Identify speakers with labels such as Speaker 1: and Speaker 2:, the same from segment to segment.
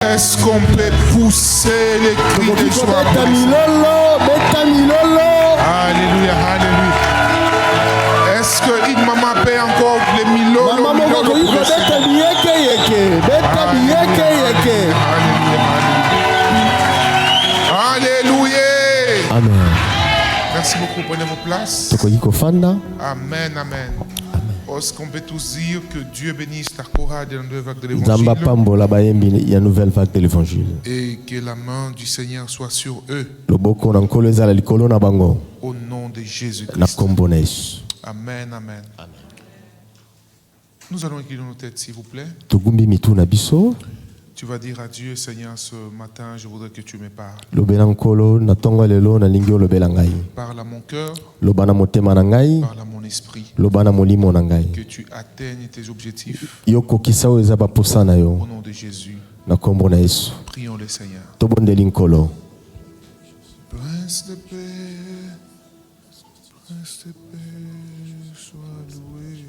Speaker 1: Est-ce qu'on peut pousser les cris de joie? Alléluia, alléluia. Est-ce que une maman paie encore les milolo? Alléluia.
Speaker 2: Amen.
Speaker 1: Merci beaucoup, prenez vos places. Amen, amen. Est-ce qu'on peut tous dire que Dieu bénisse ta chorale de la nouvelle vague de l'évangile et que la main du Seigneur soit sur eux au nom de Jésus-Christ. Amen, amen. Nous allons incliner nos têtes, s'il vous plaît. Tu vas dire à Dieu, Seigneur, ce matin, je voudrais que tu me parles. Parle à mon cœur. Parle à mon esprit. Que tu atteignes tes objectifs. Au nom de Jésus. Prions le Seigneur. Prince de paix, Prince de paix, sois loué.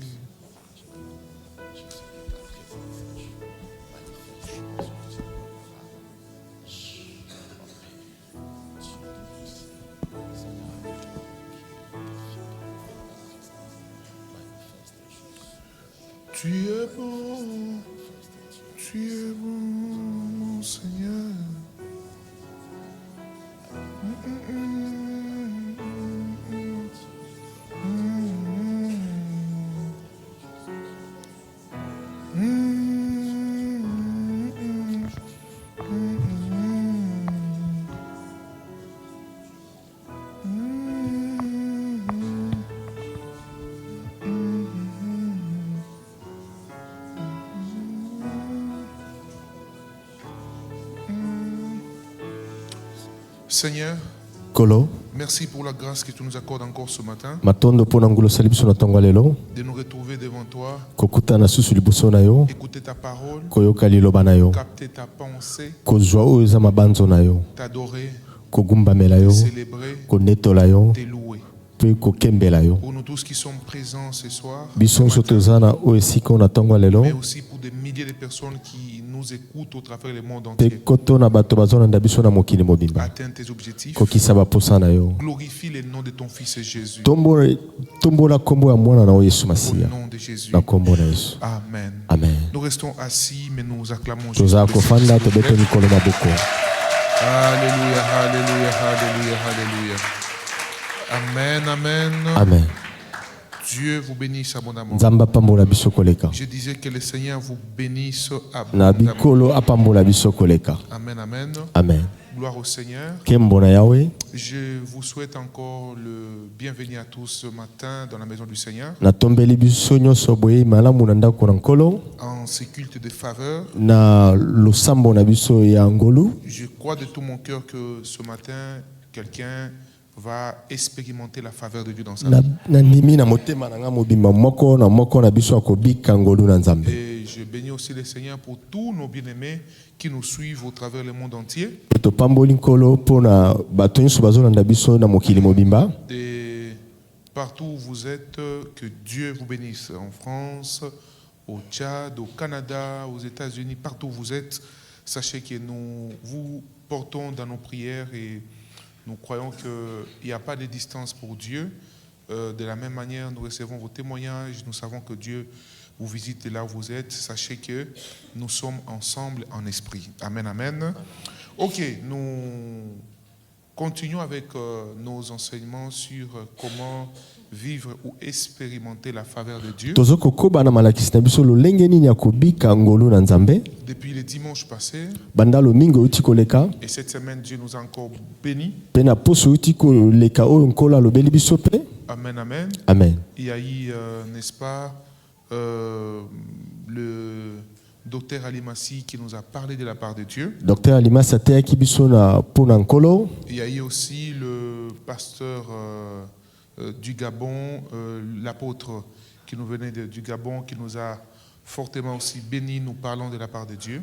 Speaker 1: Tu es bon, mon Seigneur. Seigneur, merci pour la grâce que tu nous accordes encore ce matin de nous retrouver devant toi, écouter ta parole, capter ta pensée, t'adorer, célébrer, te louer. Pour nous tous qui sommes présents ce soir, mais aussi pour des milliers de personnes qui nous écoutent au travers du monde entier. Atteins tes objectifs. Glorifie le nom de ton Fils Jésus. Au nom de Jésus. Amen.
Speaker 2: Amen.
Speaker 1: Nous restons assis, mais nous acclamons Jésus.
Speaker 2: Alléluia,
Speaker 1: alléluia, alléluia, alléluia. Amen, amen.
Speaker 2: Amen.
Speaker 1: Dieu vous bénisse abondamment. Je disais que le Seigneur vous bénisse abondamment. Amen, amen.
Speaker 2: Amen.
Speaker 1: Gloire au Seigneur. Je vous souhaite encore le bienvenue à tous ce matin dans la maison du Seigneur. En ce culte de faveur. Je crois de tout mon cœur que ce matin, quelqu'un va expérimenter la faveur de Dieu dans sa vie. Et je bénis aussi le Seigneur pour tous nos bien-aimés qui nous suivent au travers le monde entier. De partout où vous êtes, que Dieu vous bénisse. En France, au Tchad, au Canada, aux États-Unis, partout où vous êtes, sachez que nous vous portons dans nos prières et nous croyons qu'il n'y a pas de distance pour Dieu. De la même manière, nous recevons vos témoignages. Nous savons que Dieu vous visite là où vous êtes. Sachez que nous sommes ensemble en esprit. Amen, amen. Ok, nous continuons avec nos enseignements sur comment vivre ou expérimenter la faveur de Dieu. Depuis le dimanche passé, et cette semaine, Dieu nous a encore bénis. Amen, amen.
Speaker 2: Amen.
Speaker 1: Il y a eu, n'est-ce pas, le docteur Alimassi qui nous a parlé de la part de Dieu. Il y a eu aussi le pasteur du Gabon, l'apôtre qui nous venait du Gabon, qui nous a fortement aussi bénis, nous parlons de la part de Dieu.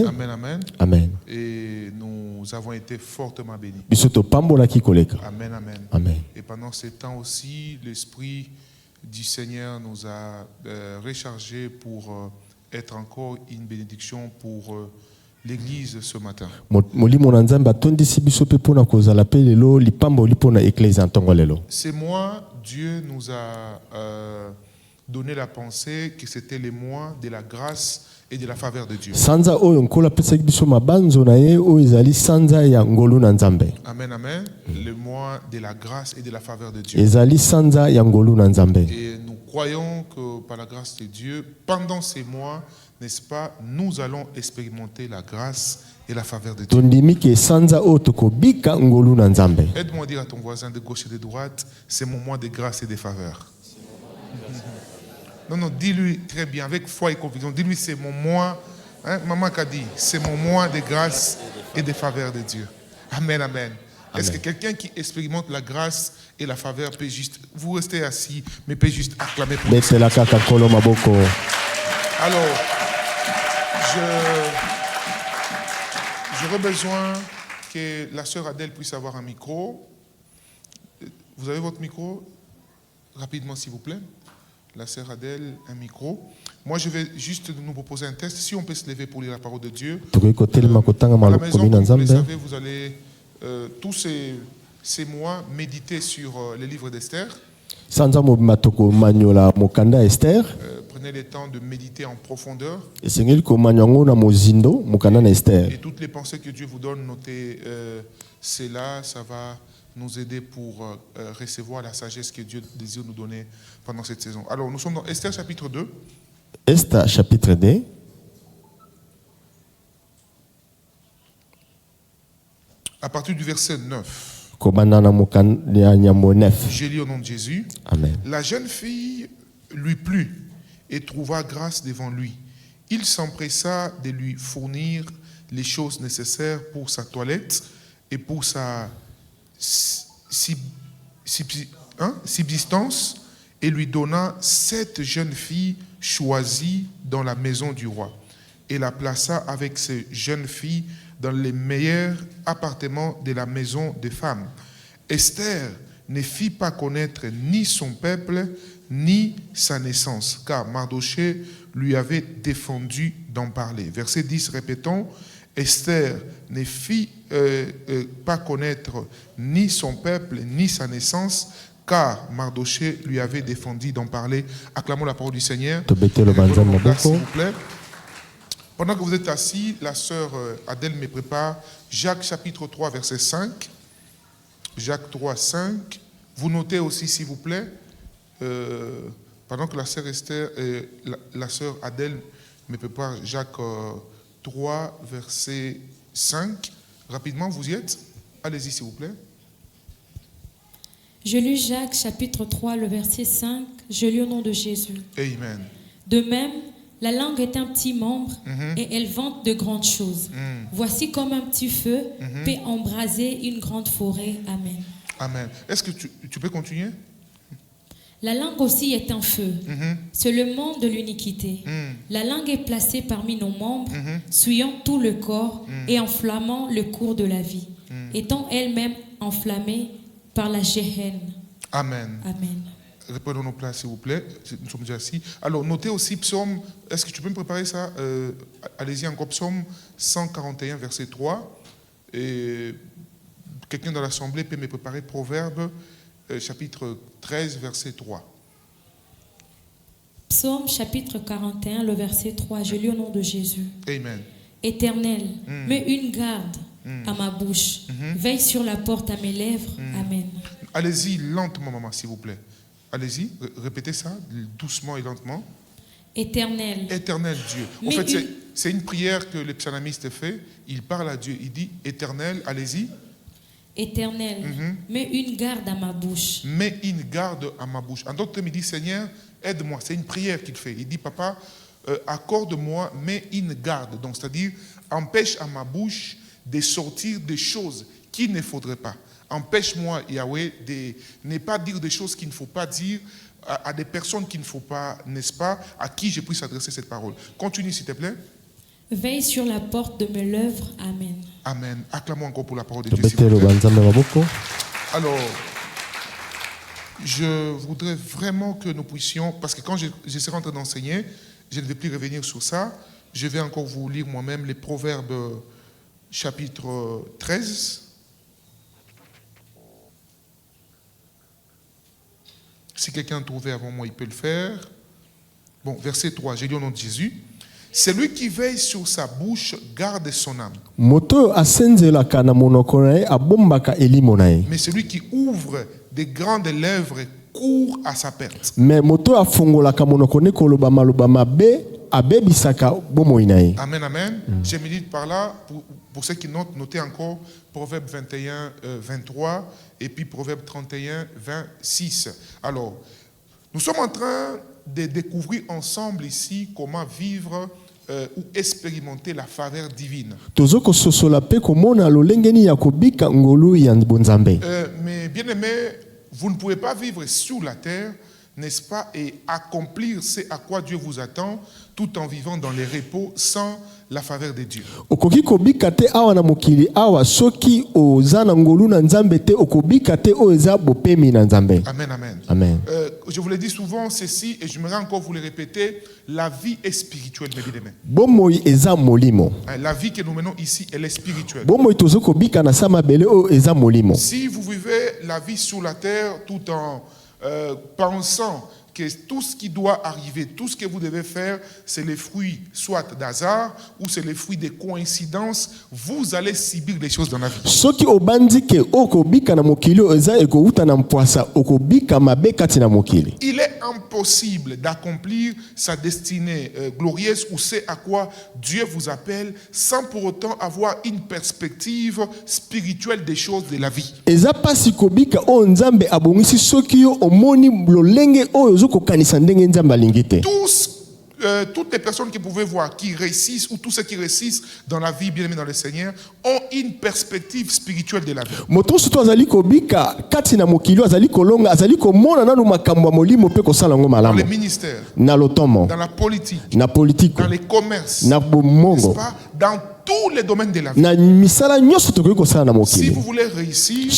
Speaker 1: Amen, amen.
Speaker 2: Amen.
Speaker 1: Et nous avons été fortement bénis. Amen, amen.
Speaker 2: Amen.
Speaker 1: Et pendant ce temps aussi, l'Esprit du Seigneur nous a rechargés pour être encore une bénédiction pour l'Église ce matin. C'est moi, Dieu nous a donné la pensée que c'était le mois de la grâce et de la faveur de Dieu. Amen, amen. Le mois de la grâce et de la faveur de Dieu. Et nous croyons que par la grâce de Dieu, pendant ces mois, n'est-ce pas, nous allons expérimenter la grâce et la faveur de Dieu. Aide-moi à dire à ton voisin de gauche et de droite, c'est mon mois de grâce et de faveur. Non, non, dis-lui très bien, avec foi et conviction, dis-lui c'est mon mois, hein, maman qu'a dit, c'est mon mois de grâce et de faveur de Dieu. Amen, amen. Est-ce que quelqu'un qui expérimente la grâce et la faveur peut juste, vous restez assis, mais peut juste acclamer pour lui. Alors, j'aurais besoin que la sœur Adèle puisse avoir un micro. Vous avez votre micro? Rapidement, s'il vous plaît. La sœur Adèle, un micro. Moi, je vais juste nous proposer un test. Si on peut se lever pour lire la parole de Dieu. À la maison, comme vous le savez, vous allez tous ces mois méditer sur les livres d'Esther. Prenez le temps de méditer en profondeur. Et toutes les pensées que Dieu vous donne, notez cela, ça va nous aider pour recevoir la sagesse que Dieu désire nous donner pendant cette saison. Alors, nous sommes dans Esther chapitre 2.
Speaker 2: Esther chapitre 2.
Speaker 1: À partir du verset 9. Je lis au nom de Jésus.
Speaker 2: Amen.
Speaker 1: La jeune fille lui plut et trouva grâce devant lui. Il s'empressa de lui fournir les choses nécessaires pour sa toilette et pour sa subsistance, et lui donna 7 jeunes filles choisies dans la maison du roi, et la plaça avec ces jeunes filles dans les meilleurs appartements de la maison des femmes. Esther ne fit pas connaître ni son peuple ni sa naissance, car Mardochée lui avait défendu d'en parler. Verset 10, répétons. Esther ne fit pas connaître ni son peuple ni sa naissance, car Mardochée lui avait défendu d'en parler. Acclamons la parole du Seigneur. S'il vous plaît. Pendant que vous êtes assis, la sœur Adèle me prépare Jacques chapitre 3 verset 5. Jacques 3, 5. Vous notez aussi s'il vous plaît, pendant que la sœur Esther, la sœur Adèle me prépare Jacques 3 verset 5. Rapidement, vous y êtes? Allez-y s'il vous plaît.
Speaker 3: Je lis Jacques chapitre 3, le verset 5. Je lis au nom de Jésus.
Speaker 1: Amen.
Speaker 3: De même, la langue est un petit membre et elle vante de grandes choses. Voici comme un petit feu peut embraser une grande forêt. Amen.
Speaker 1: Amen. Est-ce que tu peux continuer?
Speaker 3: La langue aussi est un feu. C'est le monde de l'iniquité. La langue est placée parmi nos membres, souillant tout le corps et enflammant le cours de la vie, étant elle-même enflammée par la géhenne.
Speaker 1: Amen.
Speaker 3: Amen.
Speaker 1: Reprenons nos places, s'il vous plaît. Nous sommes déjà assis. Alors, notez aussi Psaume. Est-ce que tu peux me préparer ça? Allez-y encore, Psaume 141, verset 3. Et quelqu'un dans l'assemblée peut me préparer Proverbe, chapitre 13, verset 3.
Speaker 3: Psaume, chapitre 41, le verset 3. Je lis au nom de Jésus.
Speaker 1: Amen.
Speaker 3: Éternel, mets une garde à ma bouche. Veille sur la porte à mes lèvres. Amen.
Speaker 1: Allez-y lentement, maman, s'il vous plaît. Allez-y, répétez ça, doucement et lentement.
Speaker 3: Éternel.
Speaker 1: Éternel Dieu. En fait, c'est une prière que le psalmiste fait. Il parle à Dieu. Il dit, Éternel, allez-y.
Speaker 3: Éternel, mets une garde à ma bouche.
Speaker 1: Mets une garde à ma bouche. En d'autres termes, il dit, Seigneur, aide-moi. C'est une prière qu'il fait. Il dit, Papa, accorde-moi, mets une garde. Donc, c'est-à-dire, empêche à ma bouche de sortir des choses qu'il ne faudrait pas. Empêche-moi, Yahweh, de ne pas dire des choses qu'il ne faut pas dire à des personnes qu'il ne faut pas, n'est-ce pas, à qui je puisse adresser cette parole. Continue, s'il te plaît.
Speaker 3: Veille sur la porte de mes lèvres. Amen.
Speaker 1: Amen. Acclamons encore pour la parole de Dieu, s'il vous plaît. Alors, je voudrais vraiment que nous puissions, parce que quand je serai en train d'enseigner, je ne vais plus revenir sur ça, je vais encore vous lire moi-même les Proverbes chapitre 13. Si quelqu'un a trouvé avant moi, il peut le faire. Bon, verset 3, j'ai lu au nom de Jésus. Celui qui veille sur sa bouche garde son âme. Mais celui qui ouvre des grandes lèvres court à sa perte. Amen, amen. Je médite par là, pour ceux qui notent, notez encore Proverbe 21, 23 et puis Proverbe 31, 26. Alors, nous sommes en train de découvrir ensemble ici comment vivre ou expérimenter la faveur divine. Mais bien aimé, vous ne pouvez pas vivre sur la terre, n'est-ce pas, et accomplir ce à quoi Dieu vous attend, tout en vivant dans les repos sans la faveur de Dieu. Amen, amen.
Speaker 2: Amen.
Speaker 1: Je vous l'ai dit souvent ceci, et je me rends encore vous le répéter, la vie est spirituelle, mes bien-aimés. La vie que nous menons ici, elle est spirituelle. Si vous vivez la vie sur la terre tout en pensant que tout ce qui doit arriver, tout ce que vous devez faire, c'est les fruits soit d'hasard ou c'est les fruits de coïncidence, vous allez subir des choses dans la vie. Il est impossible d'accomplir sa destinée glorieuse ou c'est à quoi Dieu vous appelle sans pour autant avoir une perspective spirituelle des choses de la vie. Toutes les personnes que vous pouvez voir qui réussissent ou tous ceux qui réussissent dans la vie, bien aimés dans le Seigneur, ont une perspective spirituelle de la vie. Dans les ministères, dans la politique, dans les commerces, n'est-ce pas? Dans tous les domaines de la vie. Si vous voulez réussir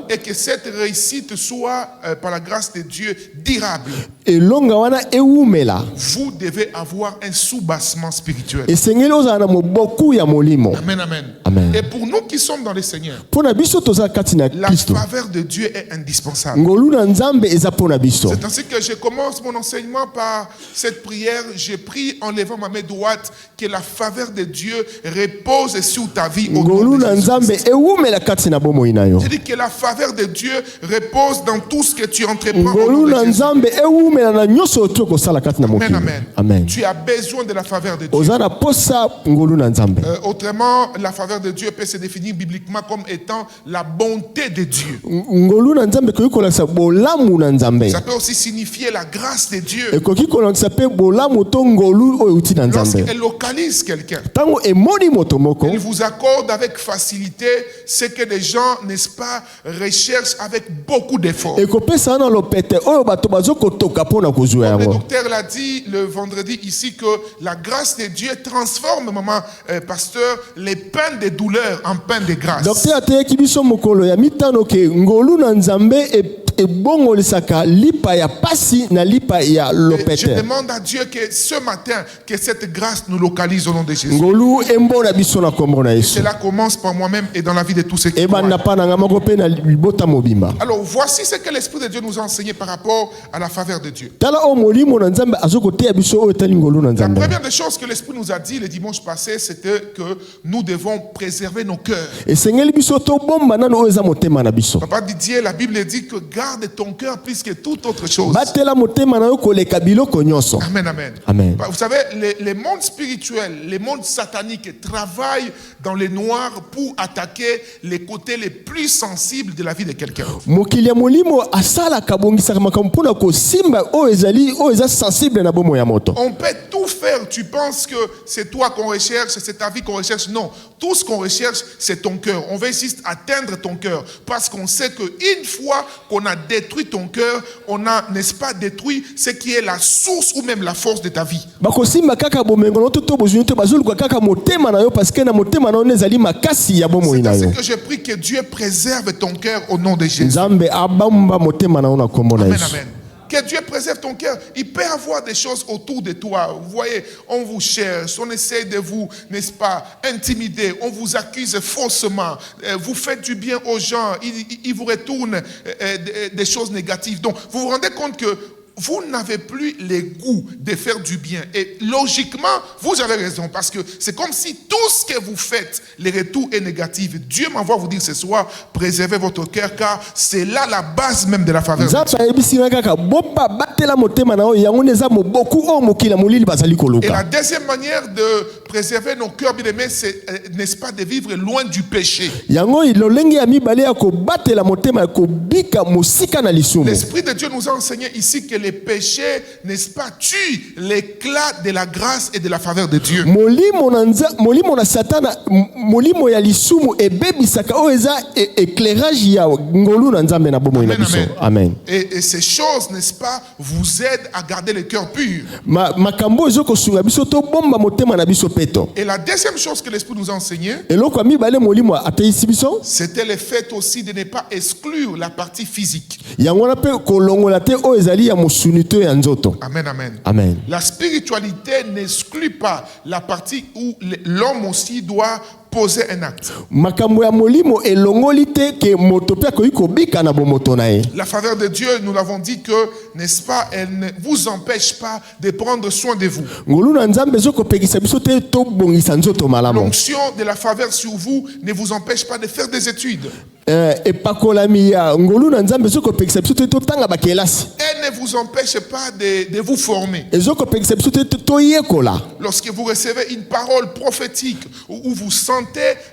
Speaker 1: et que cette réussite soit par la grâce de Dieu durable, vous devez avoir un soubassement spirituel. Amen, amen.
Speaker 2: Amen.
Speaker 1: Et pour nous qui sommes dans le Seigneur, la faveur de Dieu est indispensable. C'est ainsi que je commence mon enseignement par cette prière. J'ai prié en levant ma main droite que la faveur de Dieu repose sur ta vie au nom de Jésus. Je dis que la faveur de Dieu repose dans tout ce que tu entreprends au nom de Jésus. Amen, amen.
Speaker 2: Amen.
Speaker 1: Tu as besoin de la faveur de Dieu. Autrement, la faveur de Dieu peut se définir bibliquement comme étant la bonté de Dieu. Ça peut aussi signifier la grâce de Dieu. Lorsqu'elle localise quelqu'un, elle vous accorde avec facilité ce que les gens, n'est-ce pas, recherchent avec beaucoup d'efforts. Comme le docteur l'a dit le vendredi ici, que la grâce de Dieu transforme, maman, pasteur, les peines de douleur en peines de grâce. Je demande à Dieu que ce matin, que cette grâce nous localise au nom de Jésus. Cela commence par moi-même et dans la vie de tous ceux qui croient. Alors voici ce que l'Esprit de Dieu nous a enseigné par rapport à la faveur de Dieu. La première des choses que l'Esprit nous a dit le dimanche passé, c'était que nous devons préserver nos cœurs. Papa Didier, la Bible dit que garde ton cœur plus que toute autre chose. Amen, amen.
Speaker 2: Amen.
Speaker 1: Vous savez, les mondes spirituels, les mondes sataniques travaillent dans les noirs pour attaquer les côtés les plus sensibles de la vie de quelqu'un. On peut tout faire. Tu penses que c'est toi qu'on recherche, c'est ta vie qu'on recherche. Non. Tout ce qu'on recherche, c'est ton cœur. On veut juste atteindre ton cœur. Parce qu'on sait qu'une fois qu'on a détruit ton cœur, on a, n'est-ce pas, détruit ce qui est la source ou même la force de ta vie.
Speaker 2: C'est
Speaker 1: ce que je prie, que Dieu préserve ton cœur au nom de Jésus. Amen, amen. Que Dieu préserve ton cœur. Il peut y avoir des choses autour de toi. Vous voyez, on vous cherche, on essaie de vous, n'est-ce pas, intimider, on vous accuse faussement. Vous faites du bien aux gens, ils vous retournent des choses négatives. Donc, vous vous rendez compte que vous n'avez plus le goût de faire du bien. Et logiquement, vous avez raison, parce que c'est comme si tout ce que vous faites, le retour est négatif. Dieu m'envoie vous dire ce soir, préservez votre cœur, car c'est là la base même de la faveur. Et la deuxième manière de préserver nos cœurs, bien aimés, c'est, n'est-ce pas, de vivre loin du péché. L'Esprit de Dieu nous a enseigné ici que les péchés, n'est-ce pas, tuent l'éclat de la grâce et de la faveur de Dieu. Amen. Et ces choses, n'est-ce pas, vous aident à garder le cœur pur. Et la deuxième chose que l'Esprit nous a enseigné, c'était le fait aussi de ne pas exclure la partie physique. Amen, amen.
Speaker 2: Amen.
Speaker 1: La spiritualité n'exclut pas la partie où l'homme aussi doit poser un acte. La faveur de Dieu, nous l'avons dit que, n'est-ce pas, elle ne vous empêche pas de prendre soin de vous. L'onction de la faveur sur vous ne vous empêche pas de faire des études. Elle ne vous empêche pas de vous former. Lorsque vous recevez une parole prophétique où vous sentez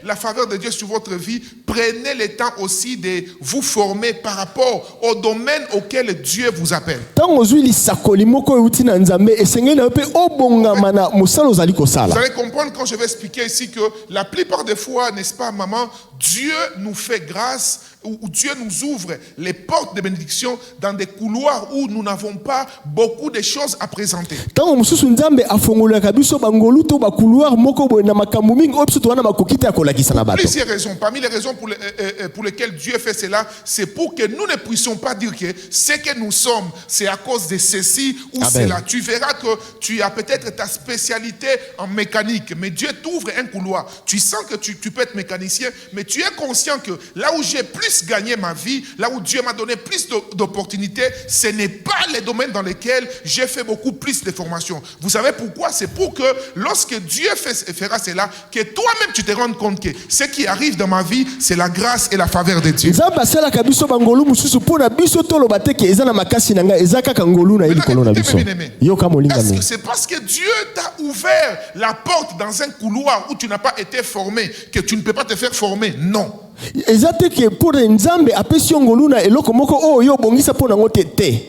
Speaker 1: la faveur de Dieu sur votre vie, prenez le temps aussi de vous former par rapport au domaine auquel Dieu vous appelle. Vous allez comprendre quand je vais expliquer ici que la plupart des fois, n'est-ce pas, maman, Dieu nous fait grâce, où Dieu nous ouvre les portes de bénédiction dans des couloirs où nous n'avons pas beaucoup de choses à présenter. Plusieurs raisons. Parmi les raisons pour lesquelles Dieu fait cela, c'est pour que nous ne puissions pas dire que ce que nous sommes, c'est à cause de ceci ou cela. Tu verras que tu as peut-être ta spécialité en mécanique, mais Dieu t'ouvre un couloir. Tu sens que tu peux être mécanicien, mais tu es conscient que là où j'ai plus gagné ma vie, là où Dieu m'a donné plus d'opportunités, ce n'est pas les domaines dans lesquels j'ai fait beaucoup plus de formation. Vous savez pourquoi? C'est pour que lorsque Dieu fera cela, que toi-même tu te rendes compte que ce qui arrive dans ma vie, c'est la grâce et la faveur de Dieu. C'est parce que Dieu t'a ouvert la porte dans un couloir où tu n'as pas été formé que tu ne peux pas te faire former. Non.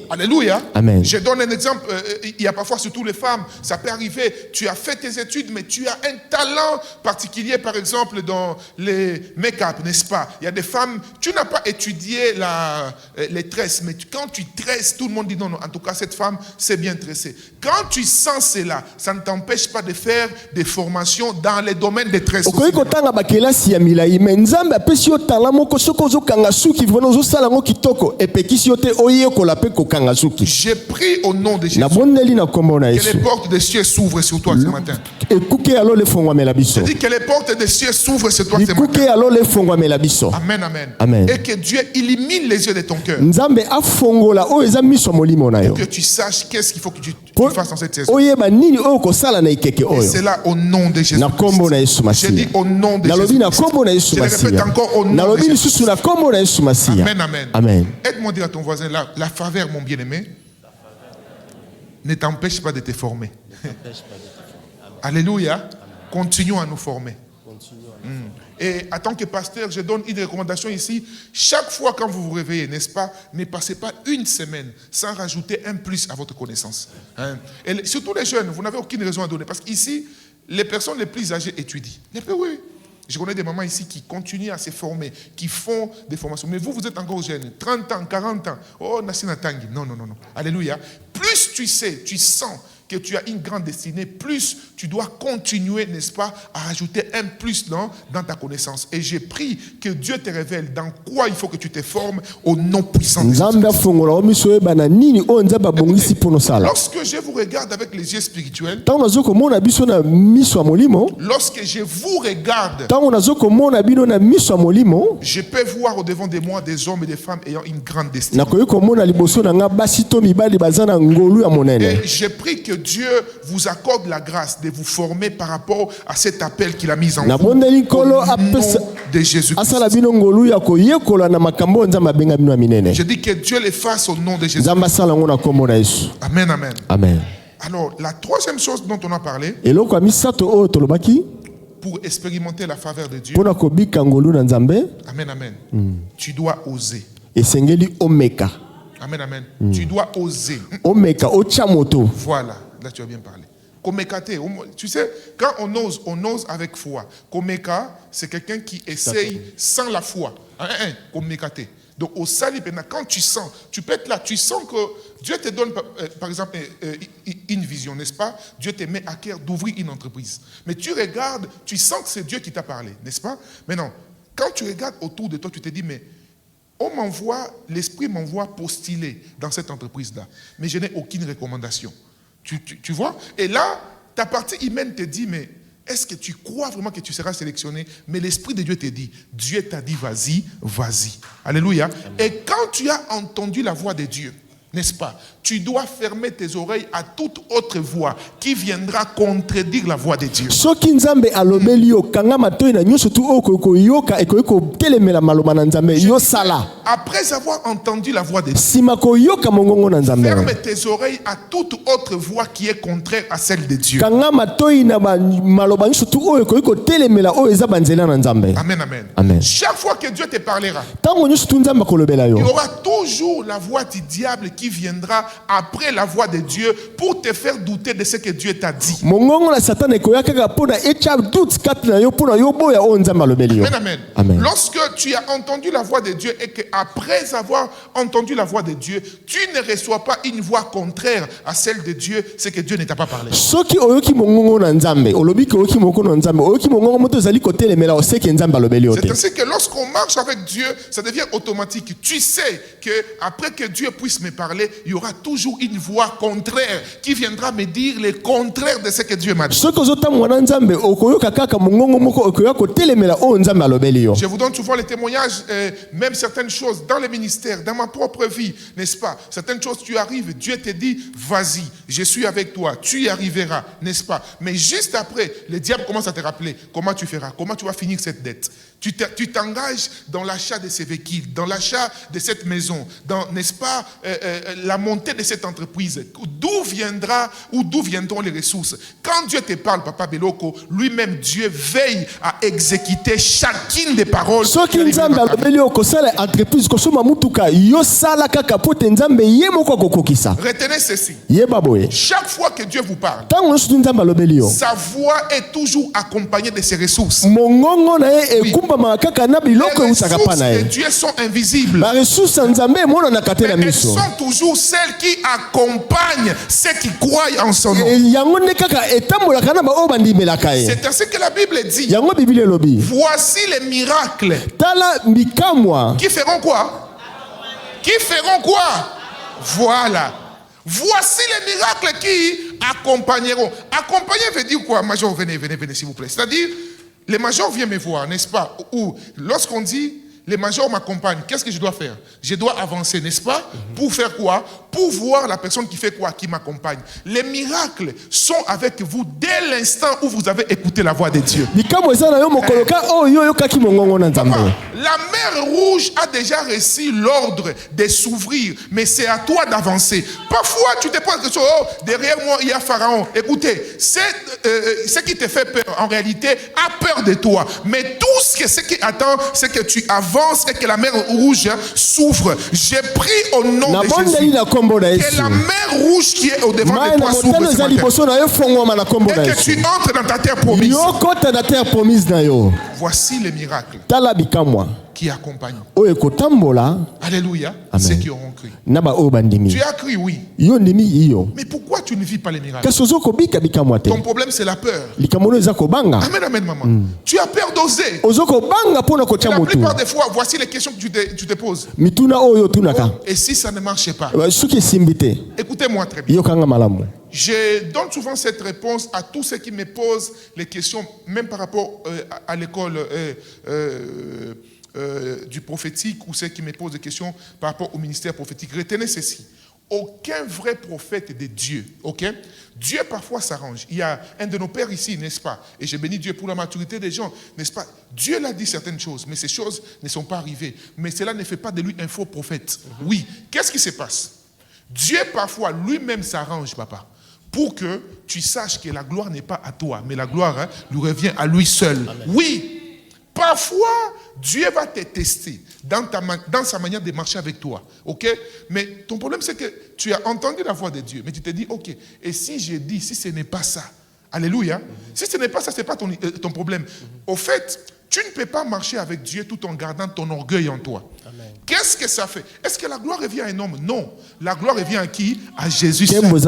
Speaker 1: Alléluia.
Speaker 2: Amen.
Speaker 1: Je donne un exemple. Il y a parfois, surtout les femmes, ça peut arriver. Tu as fait tes études, mais tu as un talent particulier, par exemple, dans les make-up, n'est-ce pas? Il y a des femmes, tu n'as pas étudié les tresses, mais quand tu tresses, tout le monde dit non, non, en tout cas, cette femme, c'est bien tressée. Quand tu sens cela, ça ne t'empêche pas de faire des formations dans les domaines des tresses. J'ai pris au nom de Jésus que les portes des cieux s'ouvrent sur toi ce matin. J'ai dit que les portes des cieux s'ouvrent sur toi ce matin. Amen, amen,
Speaker 2: amen.
Speaker 1: Et que Dieu illumine les yeux de ton cœur. Pour que tu saches qu'est-ce qu'il faut que tu fasses dans cette saison. Et c'est là au nom de Jésus. J'ai dit au nom de Jésus. Je le répète encore au nom de Jésus. Amen, amen.
Speaker 2: Amen.
Speaker 1: Aide-moi à dire à ton voisin, la faveur, mon bien-aimé, ne t'empêche pas de te former. Alléluia. Continuons à nous former. Et en tant que pasteur, je donne une recommandation ici. Chaque fois quand vous vous réveillez, n'est-ce pas, ne passez pas une semaine sans rajouter un plus à votre connaissance. Et surtout les jeunes, vous n'avez aucune raison à donner. Parce qu'ici, les personnes les plus âgées étudient. Oui. Je connais des mamans ici qui continuent à se former, qui font des formations. Mais vous êtes encore jeune, 30 ans, 40 ans. Oh, Nassina Tangi. Non. Alléluia. Plus tu sais, tu sens que tu as une grande destinée, plus tu dois continuer, n'est-ce pas, à ajouter un plus dans ta connaissance. Et j'ai pris que Dieu te révèle dans quoi il faut que tu te formes au nom puissant de Jésus. Lorsque je vous regarde avec les yeux spirituels, lorsque je vous regarde, je peux voir au-devant de moi des hommes et des femmes ayant une grande destinée. Et j'ai pris que Dieu vous accorde la grâce de vous former par rapport à cet appel qu'il a mis en vous. Au nom de Jésus-Christ. Je dis que Dieu le fasse au nom de Jésus. Amen, amen.
Speaker 2: Amen.
Speaker 1: Alors, la troisième chose dont on a parlé, pour expérimenter la faveur de Dieu, amen, amen, tu dois oser. Amen, amen. Tu dois oser. Voilà, là tu as bien parlé. Komekate, tu sais, quand on ose avec foi. Komeka, c'est quelqu'un qui essaye sans la foi. Komekate. Donc au sali, quand tu sens, tu peux être là, tu sens que Dieu te donne, par exemple, une vision, n'est-ce pas? Dieu te met à cœur d'ouvrir une entreprise. Mais tu regardes, tu sens que c'est Dieu qui t'a parlé, n'est-ce pas? Mais non, quand tu regardes autour de toi, tu te dis, mais l'esprit m'envoie postuler dans cette entreprise-là. Mais je n'ai aucune recommandation. Tu vois? Et là, ta partie humaine te dit, mais est-ce que tu crois vraiment que tu seras sélectionné? Mais l'Esprit de Dieu te dit, Dieu t'a dit, vas-y, vas-y. Alléluia. Amen. Et quand tu as entendu la voix de Dieu, n'est-ce pas? Tu dois fermer tes oreilles à toute autre voix qui viendra contredire la voix de Dieu. Après avoir entendu la voix de Dieu, ferme tes oreilles à toute autre voix qui est contraire à celle de Dieu. Amen, amen.
Speaker 2: Amen.
Speaker 1: Chaque fois que Dieu te parlera, il y aura toujours la voix du diable qui viendra après la voix de Dieu pour te faire douter de ce que Dieu t'a dit. Amen, amen.
Speaker 2: Amen.
Speaker 1: Lorsque tu as entendu la voix de Dieu et qu'après avoir entendu la voix de Dieu, tu ne reçois pas une voix contraire à celle de Dieu, c'est que Dieu ne t'a pas parlé. C'est ainsi que lorsqu'on marche avec Dieu, ça devient automatique. Tu sais que après que Dieu puisse me parler, il y aura toujours une voix contraire qui viendra me dire le contraire de ce que Dieu m'a dit. Je vous donne souvent les témoignages, même certaines choses dans le ministère, dans ma propre vie, n'est-ce pas? Certaines choses, tu arrives, Dieu te dit, vas-y, je suis avec toi, tu y arriveras, n'est-ce pas? Mais juste après, le diable commence à te rappeler comment tu feras, comment tu vas finir cette dette. Tu t'engages dans l'achat de ces véhicules, dans l'achat de cette maison, dans, n'est-ce pas, la montée de cette entreprise. D'où viendront les ressources? Quand Dieu te parle, Papa Beloko, lui-même Dieu veille à exécuter chacune des paroles. Retenez ceci. Chaque fois que Dieu vous parle, sa voix est toujours accompagnée de ses ressources. Oui. Les ressources de Dieu sont invisibles. Mais elles sont toujours celles qui accompagnent ceux qui croient en son nom. C'est ainsi que la Bible dit. Voici les miracles. Qui feront quoi? Qui feront quoi? Voilà. Voici les miracles qui accompagneront. Accompagner veut dire quoi? Major, venez s'il vous plaît. C'est-à-dire, les majors viennent me voir, n'est-ce pas? Ou lorsqu'on dit, les majors m'accompagnent, qu'est-ce que je dois faire? Je dois avancer, n'est-ce pas? Pour faire quoi? Pour voir la personne qui fait quoi? Qui m'accompagne. Les miracles sont avec vous dès l'instant où vous avez écouté la voix de Dieu. Papa, la mer Rouge a déjà reçu l'ordre de s'ouvrir, mais c'est à toi d'avancer. Parfois, tu te poses la question, oh, derrière moi, il y a Pharaon. Écoutez, ce qui te fait peur, en réalité, a peur de toi. Mais tout ce qui attend, c'est que tu avances et que la mer Rouge s'ouvre. J'ai pris au nom de Jésus que la mer Rouge qui est au devant de toi s'ouvre ce matin. Et que tu entres dans ta terre promise. Voici les miracles
Speaker 2: tala bikamwa
Speaker 1: qui accompagnent.
Speaker 2: oyo ekotambola
Speaker 1: Alléluia.
Speaker 2: Amen.
Speaker 1: Ceux qui auront cru.
Speaker 2: na baoyo bandimi.
Speaker 1: Tu as cru, oui.
Speaker 2: Yo ndimi iyo.
Speaker 1: Mais pourquoi tu ne vis pas les miracles?
Speaker 2: Kasi ozokobika bikamwa te.
Speaker 1: Ton problème, c'est la peur.
Speaker 2: Likambo oyo eza kobanga.
Speaker 1: Amen, amen, maman. Tu as peur d'oser.
Speaker 2: Ozokobanga mpona kotya
Speaker 1: La
Speaker 2: motu.
Speaker 1: plupart des fois, voici les questions que tu te poses.
Speaker 2: Mituna oyo otunaka.
Speaker 1: Et si ça ne marchait pas?
Speaker 2: Soki esimbi te.
Speaker 1: Écoutez-moi très bien.
Speaker 2: Yokanga malamu.
Speaker 1: Je donne souvent cette réponse à tous ceux qui me posent les questions, même par rapport à l'école du prophétique, ou ceux qui me posent des questions par rapport au ministère prophétique. Retenez ceci. Aucun vrai prophète de Dieu, ok? Dieu parfois s'arrange. Il y a un de nos pères ici, n'est-ce pas? Et je bénis Dieu pour la maturité des gens, n'est-ce pas? Dieu l'a dit certaines choses, mais ces choses ne sont pas arrivées. Mais cela ne fait pas de lui un faux prophète. Oui. Qu'est-ce qui se passe? Dieu parfois lui-même s'arrange, papa, pour que tu saches que la gloire n'est pas à toi, mais la gloire lui revient à lui seul. Amen. Oui. Parfois, Dieu va te tester dans sa manière de marcher avec toi. Ok? Mais ton problème, c'est que tu as entendu la voix de Dieu, mais tu te dis, ok, et si j'ai dit, si ce n'est pas ça, alléluia, si ce n'est pas ça, ce n'est pas ton problème. Au fait, tu ne peux pas marcher avec Dieu tout en gardant ton orgueil en toi. Amen. Qu'est-ce que ça fait? Est-ce que la gloire revient à un homme? Non. La gloire revient à qui? À Jésus seul. Alors,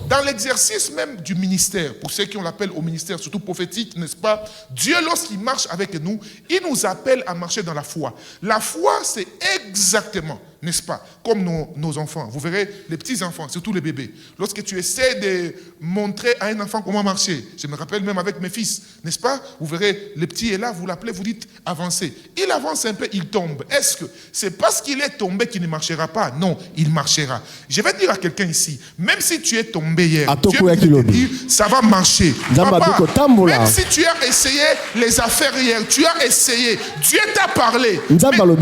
Speaker 1: dans l'exercice même du ministère, pour ceux qui ont l'appel au ministère, surtout prophétique, n'est-ce pas? Dieu, lorsqu'il marche avec nous, il nous appelle à marcher dans la foi. La foi, c'est exactement, n'est-ce pas, comme nos enfants. Vous verrez, les petits-enfants, surtout les bébés. Lorsque tu essaies de montrer à un enfant comment marcher, je me rappelle même avec mes fils, n'est-ce pas? Vous verrez, le petit est là, vous l'appelez, vous dites avancez. Il avance un peu, il tombe. Est-ce que c'est parce qu'il est tombé qu'il ne marchera pas? Non, il marchera. Je vais dire à quelqu'un ici, même si tu es tombé hier, Dieu peut te dire, ça va marcher. Papa, même si tu as essayé les affaires hier, tu as essayé, Dieu t'a parlé, mais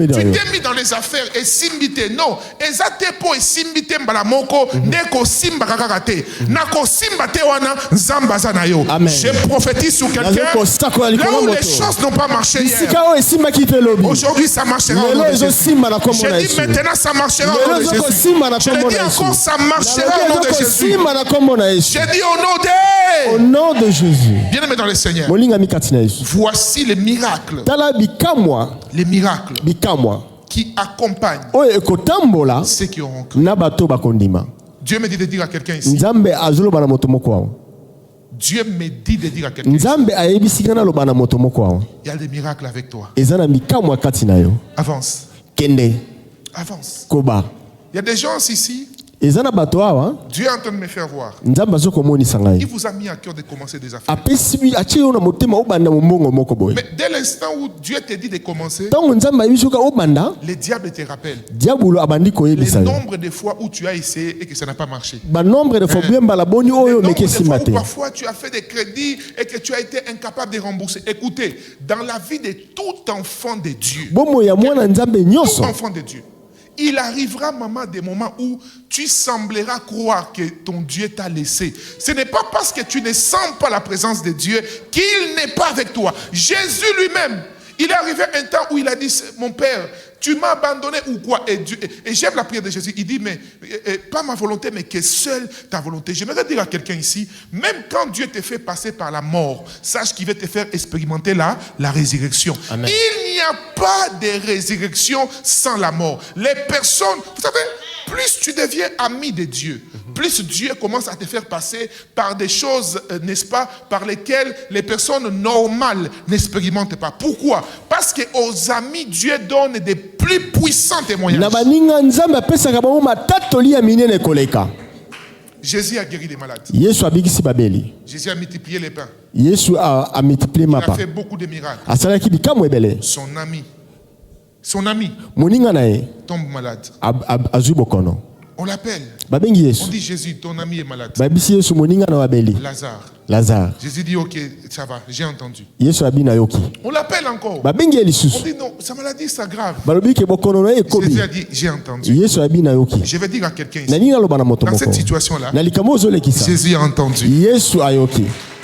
Speaker 1: tu t'es mis dans les affaires et simbité. Non, ezate po simbité mbala moko, neko simba kakakate, nako simba te wana nzamba zanayo. Je prophétise sur quelqu'un, là où les choses n'ont pas marché hier, aujourd'hui ça marchera au nom de Jésus. Je dis maintenant ça marchera au nom de Jésus. Je dis encore ça marchera au nom de Jésus. Je dis au nom de Jésus. Bien-aimé dans le Seigneur, voici les miracles. Les miracles qui accompagnent ceux qui auront cru. Dieu me dit de dire à quelqu'un ici. Dieu me dit de dire à quelqu'un ici. Il y a des miracles avec toi. Avance. Avance. Il y a des gens ici. Dieu est en train de me faire voir. Il vous a mis à cœur de commencer des affaires. Mais dès l'instant où Dieu te dit de commencer, le diable te rappelle le nombre de fois où tu as essayé et que ça n'a pas marché. Le nombre de fois où parfois tu as fait des crédits et que tu as été incapable de rembourser. Écoutez, dans la vie de tout enfant de Dieu, tout enfant de Dieu, il arrivera, maman, des moments où tu sembleras croire que ton Dieu t'a laissé. Ce n'est pas parce que tu ne sens pas la présence de Dieu qu'il n'est pas avec toi. Jésus lui-même, il est arrivé un temps où il a dit, mon Père, tu m'as abandonné ou quoi? Et j'aime la prière de Jésus. Il dit, mais pas ma volonté, mais que seule ta volonté. J'aimerais dire à quelqu'un ici, même quand Dieu te fait passer par la mort, sache qu'il va te faire expérimenter la résurrection. Amen. Il n'y a pas de résurrection sans la mort. Les personnes, vous savez, plus tu deviens ami de Dieu, plus Dieu commence à te faire passer par des choses, n'est-ce pas, par lesquelles les personnes normales n'expérimentent pas. Pourquoi? Parce qu'aux amis, Dieu donne des plus puissants témoignages. Jésus a guéri les malades. Jésus a multiplié les pains. Il a fait beaucoup de miracles. Son ami tombe malade. On l'appelle. On dit Jésus, ton ami est malade. Lazare. Jésus dit ok, ça va, j'ai entendu. On l'appelle encore. On dit non, sa maladie c'est grave. Jésus a dit j'ai entendu. Je vais dire à quelqu'un ici, dans cette situation-là, Jésus a entendu.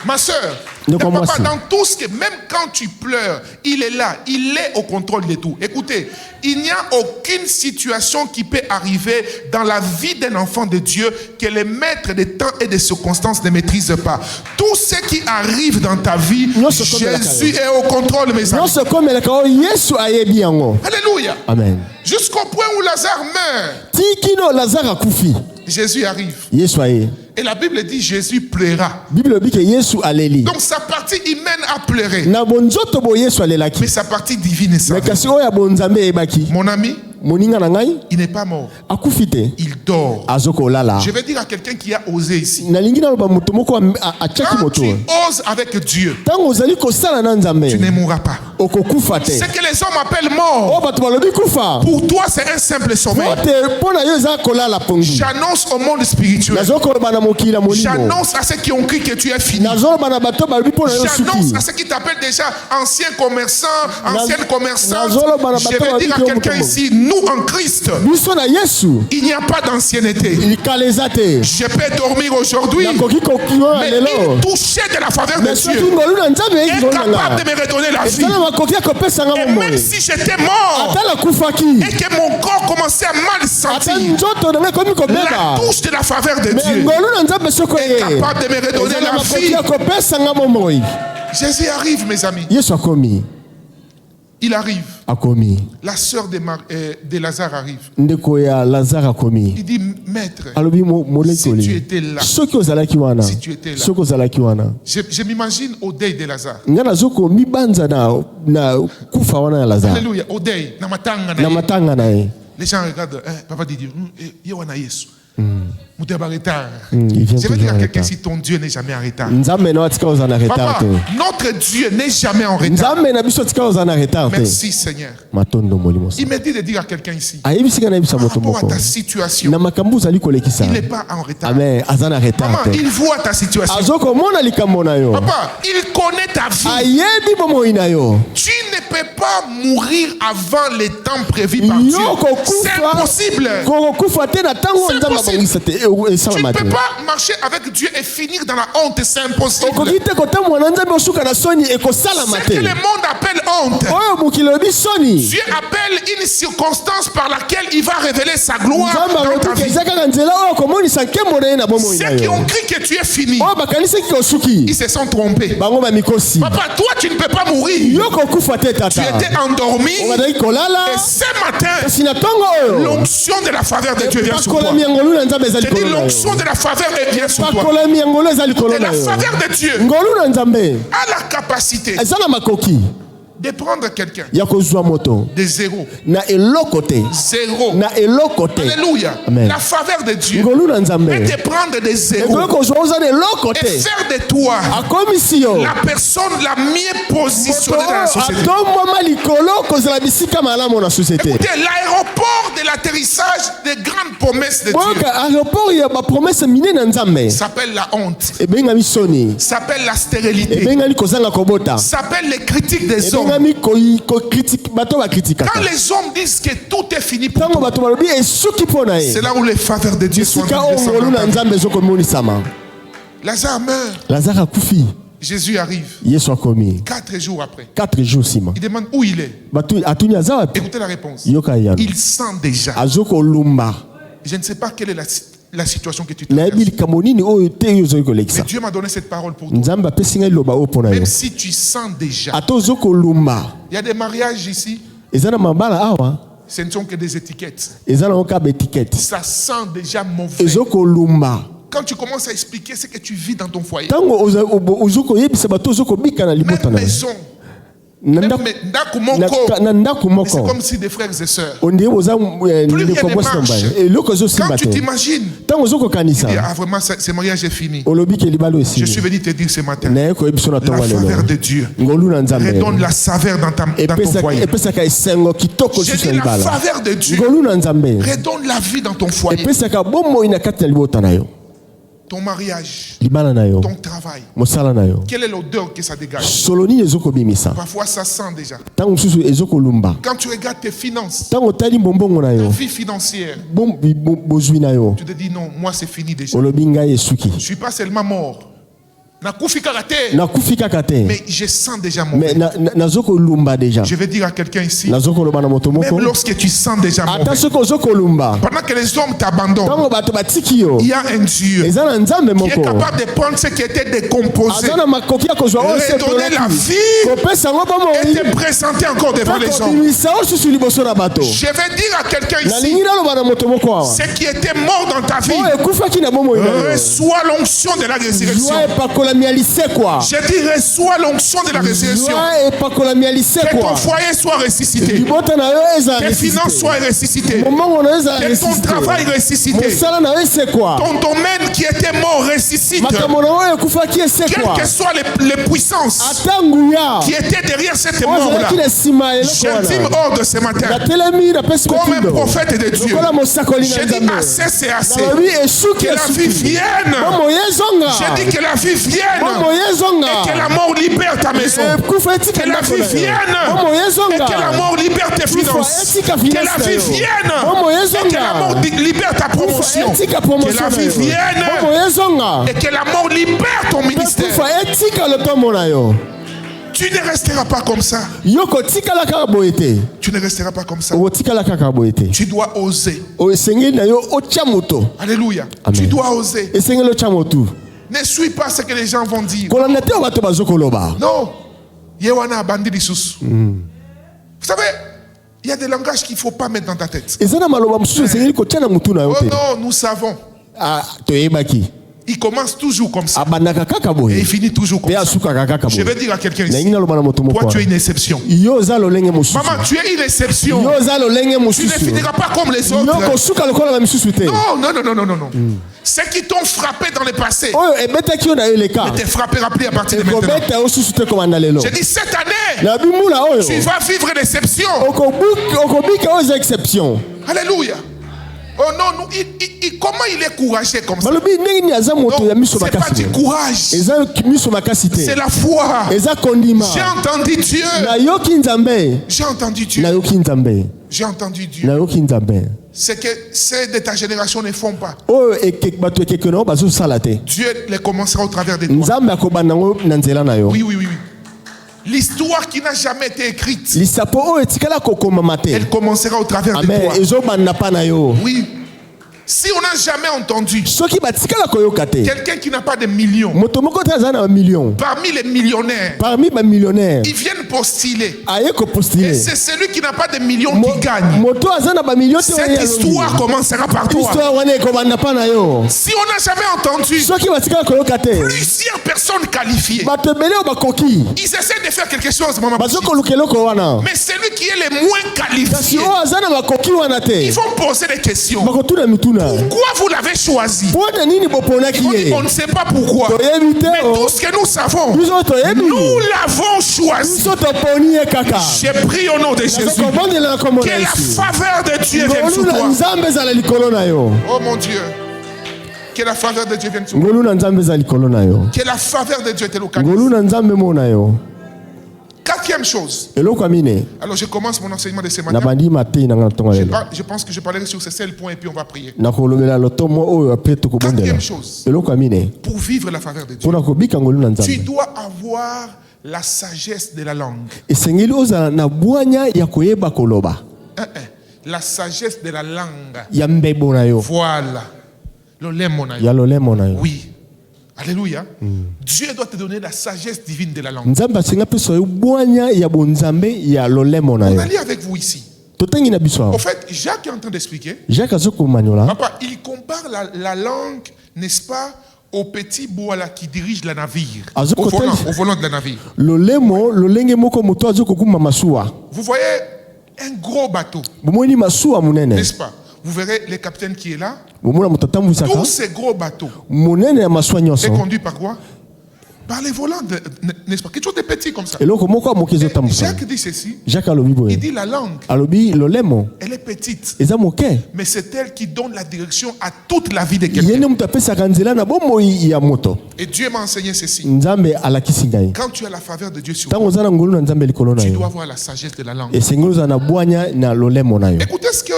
Speaker 1: Ma soeur, Papa, dans tout ce que, même quand tu pleures, il est là, il est au contrôle de tout. Écoutez, il n'y a aucune situation qui peut arriver dans la vie d'un enfant de Dieu que les maîtres des temps et des circonstances ne maîtrisent pas. Tout ce qui arrive dans ta vie, Jésus est au contrôle, mes amis. Alléluia.
Speaker 2: Amen.
Speaker 1: Jusqu'au point où Lazare meurt, Jésus arrive. Et la Bible dit Jésus pleura. Donc sa partie humaine a pleuré. Mais sa partie divine est savée. Mon ami, il n'est pas mort. Il dort. Je vais dire à quelqu'un qui a osé ici. Quand tu oses avec Dieu, tu ne mourras pas. Ce que les hommes appellent mort, pour toi c'est un simple sommeil. J'annonce au monde spirituel. J'annonce à ceux qui ont cru que tu es fini. J'annonce à ceux qui t'appellent déjà ancien commerçant, ancienne commerçante. Je vais dire à quelqu'un ici, nous en Christ, il n'y a pas d'ancienneté. Je peux dormir aujourd'hui, mais il touché de la faveur de Dieu est capable de me redonner la vie. Et même si j'étais mort et que mon corps commençait à mal sentir, la touche de la faveur de Dieu est capable de me redonner la vie. Jésus arrive, mes amis. Il arrive. La sœur de Lazare arrive. Il dit, maître, si tu étais là, si tu étais là, je m'imagine au deuil de Lazare. Alléluia, au deuil, les gens regardent, papa dit, je veux dire à quelqu'un, si ton Dieu n'est jamais en retard. Papa, notre Dieu n'est jamais en retard. Merci Seigneur. Il me dit de dire à quelqu'un ici, par rapport à ta situation, il n'est pas en retard. Maman, il voit ta situation. Papa, il connaît ta vie. Tu ne peux pas mourir avant les temps prévus par Dieu. C'est impossible. Tu ne peux pas marcher avec Dieu et finir dans la honte, c'est impossible. Ce que le monde appelle honte, Dieu appelle une circonstance par laquelle il va révéler sa gloire dans ta vie. Ceux qui ont cru que tu es fini, ils se sont trompés. Papa, toi tu ne peux pas mourir. Tu étais endormi et ce matin, l'onction de la faveur de Dieu vient sur toi. Je dis l'onction de la faveur vient sur toi. Et la faveur de Dieu a la capacité de prendre quelqu'un de zéro. Zéro. Alléluia. La faveur de Dieu est de prendre de zéro et faire de toi la personne la mieux positionnée dans la société. Écoutez, l'aéroport de l'atterrissage des grandes promesses de Dieu s'appelle la honte, s'appelle la stérilité, s'appelle les critiques des hommes. Quand les hommes disent que tout est fini pour toi, c'est là où les faveurs de Dieu sont descendues. Lazare meurt. Jésus arrive. 4 jours après. Il demande où il est. Écoutez la réponse. Il sent déjà. Je ne sais pas quelle est la situation que tu traverses. Mais Dieu m'a donné cette parole pour toi. Même si tu sens déjà. Il y a des mariages ici. Ce ne sont que des étiquettes. Ça sent déjà mauvais. Quand tu commences à expliquer ce que tu vis dans ton foyer, même maison, même c'est comme si des frères et sœurs. Plus rien ne marche. Quand tu t'imagines, tu dis, ah vraiment, ce mariage est fini. Je suis venu te dire ce matin, la faveur de Dieu redonne la saveur dans ton foyer. Je dis, la faveur de Dieu redonne la vie dans ton foyer. Ton mariage, ton travail, quelle est l'odeur que ça dégage? Parfois ça sent déjà. Quand tu regardes tes finances, ta vie financière, tu te dis non, moi c'est fini déjà. Je ne suis pas seulement mort, nakufi kaka te.
Speaker 2: nakufi kaka te.
Speaker 1: Mais je sens déjà mon
Speaker 2: Mais nazoko lumba déjà.
Speaker 1: Je vais dire à quelqu'un ici,
Speaker 2: Nazoko loba na moto moko.
Speaker 1: même lorsque tu sens déjà
Speaker 2: Ata
Speaker 1: mauvais,
Speaker 2: soko zoko lumba.
Speaker 1: pendant que les hommes t'abandonnent,
Speaker 2: Tango bato batiki yo.
Speaker 1: il y a un Dieu
Speaker 2: Eza na nzambe
Speaker 1: qui est
Speaker 2: moko.
Speaker 1: capable de prendre ce qui était décomposé,
Speaker 2: Azana makoki ya kozwa o se
Speaker 1: redonner la vie
Speaker 2: kopesa ngo bomo.
Speaker 1: et te présenter encore devant les hommes.
Speaker 2: Komisa o susu liboso na bato.
Speaker 1: Je vais dire à quelqu'un
Speaker 2: Na
Speaker 1: ici,
Speaker 2: lingira loba na moto moko awa.
Speaker 1: ce qui était mort dans ta vie,
Speaker 2: O ekufa ki na bomo ina.
Speaker 1: reçois l'onction de la résurrection.
Speaker 2: Joie epakolami ya lisekwa.
Speaker 1: Je dis reçois l'onction de la résurrection.
Speaker 2: Joie epakolami ya
Speaker 1: Que ton
Speaker 2: lisekwa.
Speaker 1: foyer soit ressuscité.
Speaker 2: Libota na yo eza
Speaker 1: Tes finances soient ressuscitées.
Speaker 2: Momongo na eza
Speaker 1: Que ton travail ressuscité.
Speaker 2: Mosala na yo esekwa.
Speaker 1: Ton domaine qui était mort ressuscite.
Speaker 2: Makambo na yo ekufaki
Speaker 1: Quelles
Speaker 2: esekwa.
Speaker 1: que soient les puissances
Speaker 2: Ata nguya.
Speaker 1: qui étaient derrière cette
Speaker 2: Oyo
Speaker 1: mort-là,
Speaker 2: ezalaki na nsima ya eloko
Speaker 1: j'intime
Speaker 2: wana.
Speaker 1: ordre ce matin.
Speaker 2: Natelemi napesi
Speaker 1: Comme un
Speaker 2: mitindo.
Speaker 1: prophète de Dieu,
Speaker 2: Lokola mosakoli na
Speaker 1: je dis
Speaker 2: Nzambe.
Speaker 1: assez, c'est assez.
Speaker 2: Nalobi esuki
Speaker 1: Que la vie
Speaker 2: esuki.
Speaker 1: vienne.
Speaker 2: Bomo yezonga.
Speaker 1: Je dis que la vie vienne.
Speaker 2: Bomo yezonga.
Speaker 1: Et que la mort libère ta maison.
Speaker 2: Ekufa etika
Speaker 1: Que la
Speaker 2: ndako
Speaker 1: vie
Speaker 2: na yo.
Speaker 1: vienne.
Speaker 2: Bomo
Speaker 1: Et
Speaker 2: yezonga.
Speaker 1: que la mort libère tes finances.
Speaker 2: etika
Speaker 1: Que
Speaker 2: finance
Speaker 1: la
Speaker 2: na
Speaker 1: vie
Speaker 2: yo.
Speaker 1: vienne.
Speaker 2: Bomo
Speaker 1: Et
Speaker 2: yezonga.
Speaker 1: que la mort libère ta promotion.
Speaker 2: Etika
Speaker 1: Que
Speaker 2: promotion
Speaker 1: la
Speaker 2: na
Speaker 1: vie
Speaker 2: yo.
Speaker 1: vienne.
Speaker 2: Bomo yezonga.
Speaker 1: Et que la mort libère ton ministère.
Speaker 2: Ekufa etika lotombo na yo.
Speaker 1: Tu ne resteras pas comme ça.
Speaker 2: Yo kotikala kaka boye te.
Speaker 1: Tu ne resteras pas comme ça.
Speaker 2: Okotikala kaka boye te.
Speaker 1: Tu dois oser.
Speaker 2: Esengeli na yo otya moto.
Speaker 1: Alléluia.
Speaker 2: Amen.
Speaker 1: Tu dois oser.
Speaker 2: Esengeli otya motu.
Speaker 1: Ne suis pas ce que les gens vont dire.
Speaker 2: Kolanda te bato bazokoloba.
Speaker 1: Non. Yewana abandi lisusu. Vous savez, il y a des langages qu'il ne faut pas mettre dans ta tête.
Speaker 2: Eza na maloba mosusu esengeli kotya na mutu na yo
Speaker 1: Oh
Speaker 2: te.
Speaker 1: non, nous savons.
Speaker 2: Ah, toyebaki.
Speaker 1: Il commence toujours comme ça.
Speaker 2: Abandaka kaka
Speaker 1: Et
Speaker 2: boye.
Speaker 1: il finit toujours comme
Speaker 2: Pe
Speaker 1: ça.
Speaker 2: asukaka kaka
Speaker 1: Je
Speaker 2: boye.
Speaker 1: vais dire à quelqu'un
Speaker 2: Na
Speaker 1: ici.
Speaker 2: ingina loba na moto moko.
Speaker 1: Toi, tu es une exception.
Speaker 2: Yo za lolenge mosusu.
Speaker 1: Maman, tu es une exception.
Speaker 2: Yo za lolenge
Speaker 1: Tu ne
Speaker 2: mosusu.
Speaker 1: finiras pas comme les
Speaker 2: Yo
Speaker 1: autres.
Speaker 2: kosuka lokola na misusu te.
Speaker 1: Non, non, non, non, non, non, non. Ceux qui t'ont frappé dans le passé
Speaker 2: Oyo ebetaki yo na yo leka.
Speaker 1: ne te frappera plus à partir de maintenant.
Speaker 2: Ekobeta yo susu te komanda lelo.
Speaker 1: J'ai dit cette année,
Speaker 2: Na bimula oyo.
Speaker 1: tu vas vivre l'exception.
Speaker 2: Okobika oyo eza exception.
Speaker 1: Alléluia. Oh non, nous, comment il est courageux comme ça?
Speaker 2: Balobi ndenge ni aza moto ya
Speaker 1: Non,
Speaker 2: miso
Speaker 1: c'est pas
Speaker 2: makasi.
Speaker 1: du courage.
Speaker 2: Eza miso makasi
Speaker 1: C'est
Speaker 2: te.
Speaker 1: la foi.
Speaker 2: Eza kondima.
Speaker 1: J'ai entendu Dieu.
Speaker 2: Na yoki nzambe.
Speaker 1: J'ai entendu Dieu.
Speaker 2: Na yoki nzambe.
Speaker 1: J'ai entendu Dieu.
Speaker 2: Na yoki nzambe.
Speaker 1: C'est que ceux de ta génération ne font pas.
Speaker 2: Oyo ekek bato ekeke na yo bazosala te.
Speaker 1: Dieu les commencera au travers de toi.
Speaker 2: Nzambe akobanda ngo na nzela na yo.
Speaker 1: Oui, oui, oui, oui. L'histoire qui n'a jamais été écrite,
Speaker 2: Lisapo oyo etikala kokomama te.
Speaker 1: elle commencera au travers de
Speaker 2: Amen.
Speaker 1: toi.
Speaker 2: Ezobanda pa na yo.
Speaker 1: Oui. Si on n'a jamais entendu
Speaker 2: Soki batikala koyoka te.
Speaker 1: quelqu'un qui n'a pas de millions,
Speaker 2: Moto moko te aza na million.
Speaker 1: parmi les millionnaires,
Speaker 2: Parmi ba millionnaires.
Speaker 1: ils viennent postuler.
Speaker 2: Aye
Speaker 1: Et
Speaker 2: kopostuler.
Speaker 1: c'est celui qui n'a pas de millions qui gagne.
Speaker 2: Moto aza na ba million te.
Speaker 1: Cette histoire commencera par toi.
Speaker 2: Histoire wana ekobanda pa na yo.
Speaker 1: Si on n'a jamais entendu
Speaker 2: Soki batikala koyoka te.
Speaker 1: plusieurs personnes qualifiées,
Speaker 2: Bato ebele oyo bakoki.
Speaker 1: ils essaient de faire quelque chose, maman.
Speaker 2: Bazokoluka eloko wana.
Speaker 1: Mais celui qui est le moins
Speaker 2: Kasi
Speaker 1: qualifié,
Speaker 2: oyo aza na bakoki wana te.
Speaker 1: ils vont poser des questions.
Speaker 2: Bakotuna mituna.
Speaker 1: Pourquoi vous l'avez choisi?
Speaker 2: Mpona nini boponaki
Speaker 1: On dit,
Speaker 2: ye?
Speaker 1: on ne sait pas pourquoi.
Speaker 2: Toyebi te
Speaker 1: Mais
Speaker 2: o.
Speaker 1: tout ce que nous savons,
Speaker 2: Biso toyebi.
Speaker 1: nous l'avons choisi.
Speaker 2: Biso toponi ye kaka.
Speaker 1: J'ai pris au nom de Jésus.
Speaker 2: Nazokobondela na kombo
Speaker 1: Que
Speaker 2: na
Speaker 1: la
Speaker 2: Yesu.
Speaker 1: faveur de Dieu vienne sur
Speaker 2: Ngolu na
Speaker 1: toi.
Speaker 2: nzambe ezala likolo na yo.
Speaker 1: Oh mon Dieu. Que la faveur de Dieu vienne sur toi.
Speaker 2: Ngolu na nzambe ezala likolo na yo.
Speaker 1: Que la faveur de Dieu te localise.
Speaker 2: Ngolu na nzambe mo na yo.
Speaker 1: Quatrième chose.
Speaker 2: Eloko amine.
Speaker 1: Alors je commence mon enseignement de ce
Speaker 2: Na
Speaker 1: matin.
Speaker 2: bandi matei na ntonga lelo.
Speaker 1: Je pense que je parlerai sur ces seuls points et puis on va prier.
Speaker 2: Na kolobela lotomo oyo ape tokobondela.
Speaker 1: Quatrième chose.
Speaker 2: Eloko amine.
Speaker 1: Pour vivre la faveur de Dieu,
Speaker 2: Pona kobika ngolu na
Speaker 1: tu
Speaker 2: nzambe.
Speaker 1: dois avoir la sagesse de la langue.
Speaker 2: Esengeli ozala na bwanya ya koyeba koloba.
Speaker 1: La sagesse de la langue.
Speaker 2: Ya mbebo na yo.
Speaker 1: Voilà. Le lemo na yo.
Speaker 2: Ya lolemo na yo.
Speaker 1: Oui. Alléluia. Dieu doit te donner la sagesse divine de la langue.
Speaker 2: Nzambe asenga peso yo bwanya ya bonzambe ya lolemo na
Speaker 1: On
Speaker 2: yo.
Speaker 1: a lu avec vous ici.
Speaker 2: Totangi na biso.
Speaker 1: En fait, Jacques est en train d'expliquer.
Speaker 2: Jacques azoko manyola.
Speaker 1: Papa, il compare la langue, n'est-ce pas, au petit boala qui dirige la navire. Au volant de la navire.
Speaker 2: Lolemo lolenge moko moto azoko kuma masuwa.
Speaker 1: Vous voyez un gros bateau,
Speaker 2: Bomoni masuwa munene.
Speaker 1: n'est-ce pas? Vous verrez le capitaine qui est là.
Speaker 2: Bomona moto tambusaka.
Speaker 1: Tous ces gros bateaux
Speaker 2: Munene ya masuwa
Speaker 1: est
Speaker 2: nyonso.
Speaker 1: conduit par quoi? Par les volants, n'est-ce pas? Quelque chose de petit comme ça.
Speaker 2: Eloko moko amokezo
Speaker 1: Et
Speaker 2: tambusa.
Speaker 1: Jacques dit ceci.
Speaker 2: Jacques alobi
Speaker 1: Il
Speaker 2: boye.
Speaker 1: dit la langue,
Speaker 2: Alobi lolemo.
Speaker 1: elle est petite,
Speaker 2: Eza moke.
Speaker 1: mais c'est elle qui donne la direction à toute la vie de quelqu'un.
Speaker 2: Yene moto apesaka nzela na bomoi ya moto.
Speaker 1: Et Dieu m'a enseigné ceci.
Speaker 2: Nzambe alakisi ngai.
Speaker 1: Quand tu as la faveur de Dieu sur toi,
Speaker 2: Tango oza na ngolu na nzambe likolo na
Speaker 1: tu dois
Speaker 2: yo.
Speaker 1: avoir la sagesse de la langue.
Speaker 2: Esengeli ozala na bwanya na lolemo na yo.
Speaker 1: Écoutez ce que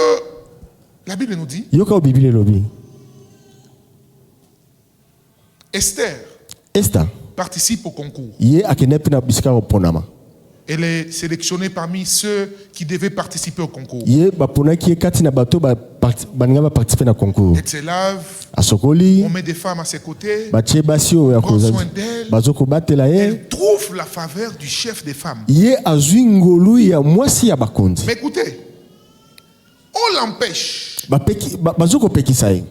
Speaker 1: la Bible nous dit.
Speaker 2: Yoka o Biblia elobi.
Speaker 1: Esther,
Speaker 2: Esther,
Speaker 1: participe au concours.
Speaker 2: Ye akende pe na bisika oponama.
Speaker 1: Elle est sélectionnée parmi ceux qui devaient participer au concours.
Speaker 2: Ye baponaki kati na bato baninga ba participer na concours.
Speaker 1: Elle se lave,
Speaker 2: Asokoli
Speaker 1: on met des femmes à ses côtés,
Speaker 2: batie basi oyo ya
Speaker 1: prend
Speaker 2: koza.
Speaker 1: soin d'elle.
Speaker 2: Bazoko batela ye.
Speaker 1: Elle trouve la faveur du chef des femmes.
Speaker 2: Ye azwi ngolu ya mwasi ya bakonzi.
Speaker 1: Mais écoutez, on l'empêche.
Speaker 2: Bazoko pekisa ye.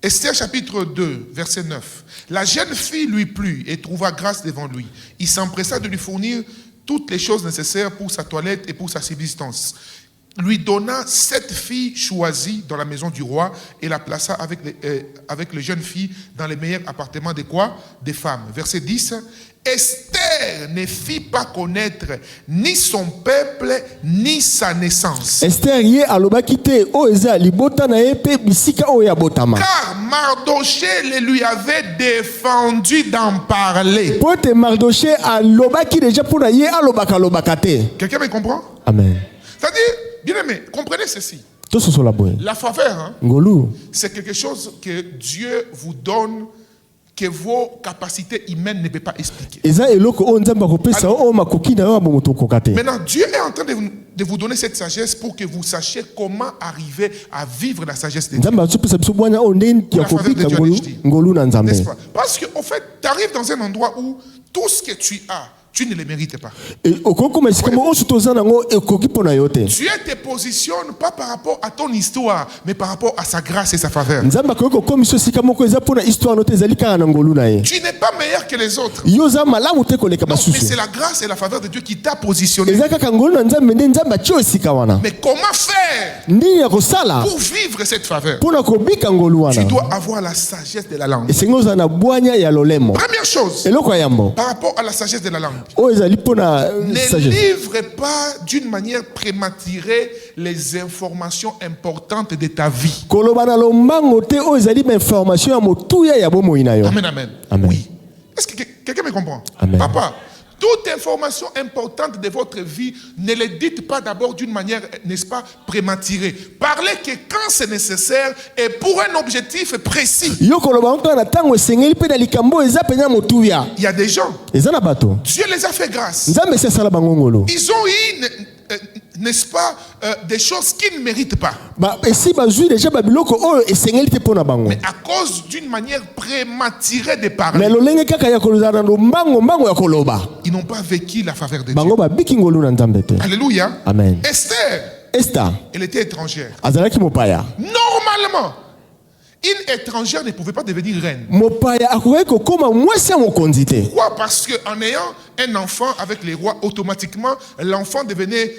Speaker 1: Esther chapitre 2, verset 9. La jeune fille lui plut et trouva grâce devant lui. Il s'empressa de lui fournir toutes les choses nécessaires pour sa toilette et pour sa subsistance. Lui donna 7 filles choisies dans la maison du roi et la plaça avec les jeunes filles dans les meilleurs appartements de quoi? Des femmes. Verset 10. Esther ne fit pas connaître ni son peuple ni sa naissance.
Speaker 2: Esther ye alobaki te o eza libota na ye pe bisika o ya botama.
Speaker 1: Car Mardoché le lui avait défendu d'en parler.
Speaker 2: Pote Mardoché alobaki déjà pour na ye alobaka te.
Speaker 1: Quelqu'un me comprend?
Speaker 2: Amen.
Speaker 1: C'est-à-dire, bien aimé, comprenez ceci.
Speaker 2: To soso la boy.
Speaker 1: La faveur, hein,
Speaker 2: Ngolu.
Speaker 1: c'est quelque chose que Dieu vous donne que vos capacités humaines ne peuvent pas expliquer.
Speaker 2: Eza eloko o nzamba kopesa o makoki na yo bomoto kokate.
Speaker 1: Maintenant, Dieu est en train de vous donner cette sagesse pour que vous sachiez comment arriver à vivre la sagesse de Dieu.
Speaker 2: Nzamba tsopesa biso bwana o ndeni ya kopika ngolu na nzambe.
Speaker 1: N'est-ce pas? Parce que en fait, tu arrives dans un endroit où tout ce que tu as, tu ne le mérites pas.
Speaker 2: Et okoko masika mo o sutoza nango ekoki pona yo te.
Speaker 1: Dieu te positionne pas par rapport à ton histoire, mais par rapport à sa grâce et sa faveur.
Speaker 2: Nzamba ko komiso sika moko eza pona histoire no te ezali kana na ngolu na ye.
Speaker 1: Tu n'es pas meilleur que les autres.
Speaker 2: Yo za malamu te koleka
Speaker 1: Non, mais
Speaker 2: basusu.
Speaker 1: c'est la grâce et la faveur de Dieu qui t'a positionné.
Speaker 2: Eza kaka ngolu na nzambe nde nzamba tio esika wana.
Speaker 1: Mais comment faire
Speaker 2: Ndini ya kosala
Speaker 1: pour vivre cette faveur?
Speaker 2: pona kobika ngolu
Speaker 1: Tu
Speaker 2: wana.
Speaker 1: dois avoir la sagesse de la langue.
Speaker 2: Esengoza na bwanya ya lolemo.
Speaker 1: Première chose,
Speaker 2: Eloko yambo.
Speaker 1: par rapport à la sagesse de la langue,
Speaker 2: O ezali pona
Speaker 1: ne
Speaker 2: sagesse.
Speaker 1: livre pas d'une manière prématurée les informations importantes de ta vie.
Speaker 2: Koloba na lombango te o ezali ba information ya motuya ya bomoi na yo.
Speaker 1: Amen, amen.
Speaker 2: Amen.
Speaker 1: Oui. Est-ce que quelqu'un me comprend?
Speaker 2: Amen.
Speaker 1: Papa, toute information importante de votre vie, ne le dites pas d'abord d'une manière, n'est-ce pas, prématurée. Parlez que quand c'est nécessaire et pour un objectif précis.
Speaker 2: Yo koloba onka na tango esengeli pe na likambo eza penya motuya.
Speaker 1: Il y a des gens,
Speaker 2: Eza na bato.
Speaker 1: Dieu les a fait grâce.
Speaker 2: Nzambe se sala bangongolo.
Speaker 1: Ils ont eu, n'est-ce pas, des choses qu'ils ne méritent pas.
Speaker 2: Ba esi bazui déjà babiloko o esengeli te pona bango.
Speaker 1: Mais à cause d'une manière prématurée de
Speaker 2: Mais
Speaker 1: parler,
Speaker 2: lolenge kaka ya koloza na mbango ya koloba.
Speaker 1: ils n'ont pas vécu la faveur de Dieu.
Speaker 2: Bango ba biki ngolu na nzambe te.
Speaker 1: Alléluia.
Speaker 2: Amen.
Speaker 1: Esther,
Speaker 2: Esther
Speaker 1: elle était étrangère.
Speaker 2: azalaki mopaya.
Speaker 1: Normalement, une étrangère ne pouvait pas devenir reine.
Speaker 2: Mopaya akoki kokoma mwasi ya mokonzi te.
Speaker 1: Pourquoi? Parce qu'en ayant un enfant avec les rois, automatiquement, l'enfant devenait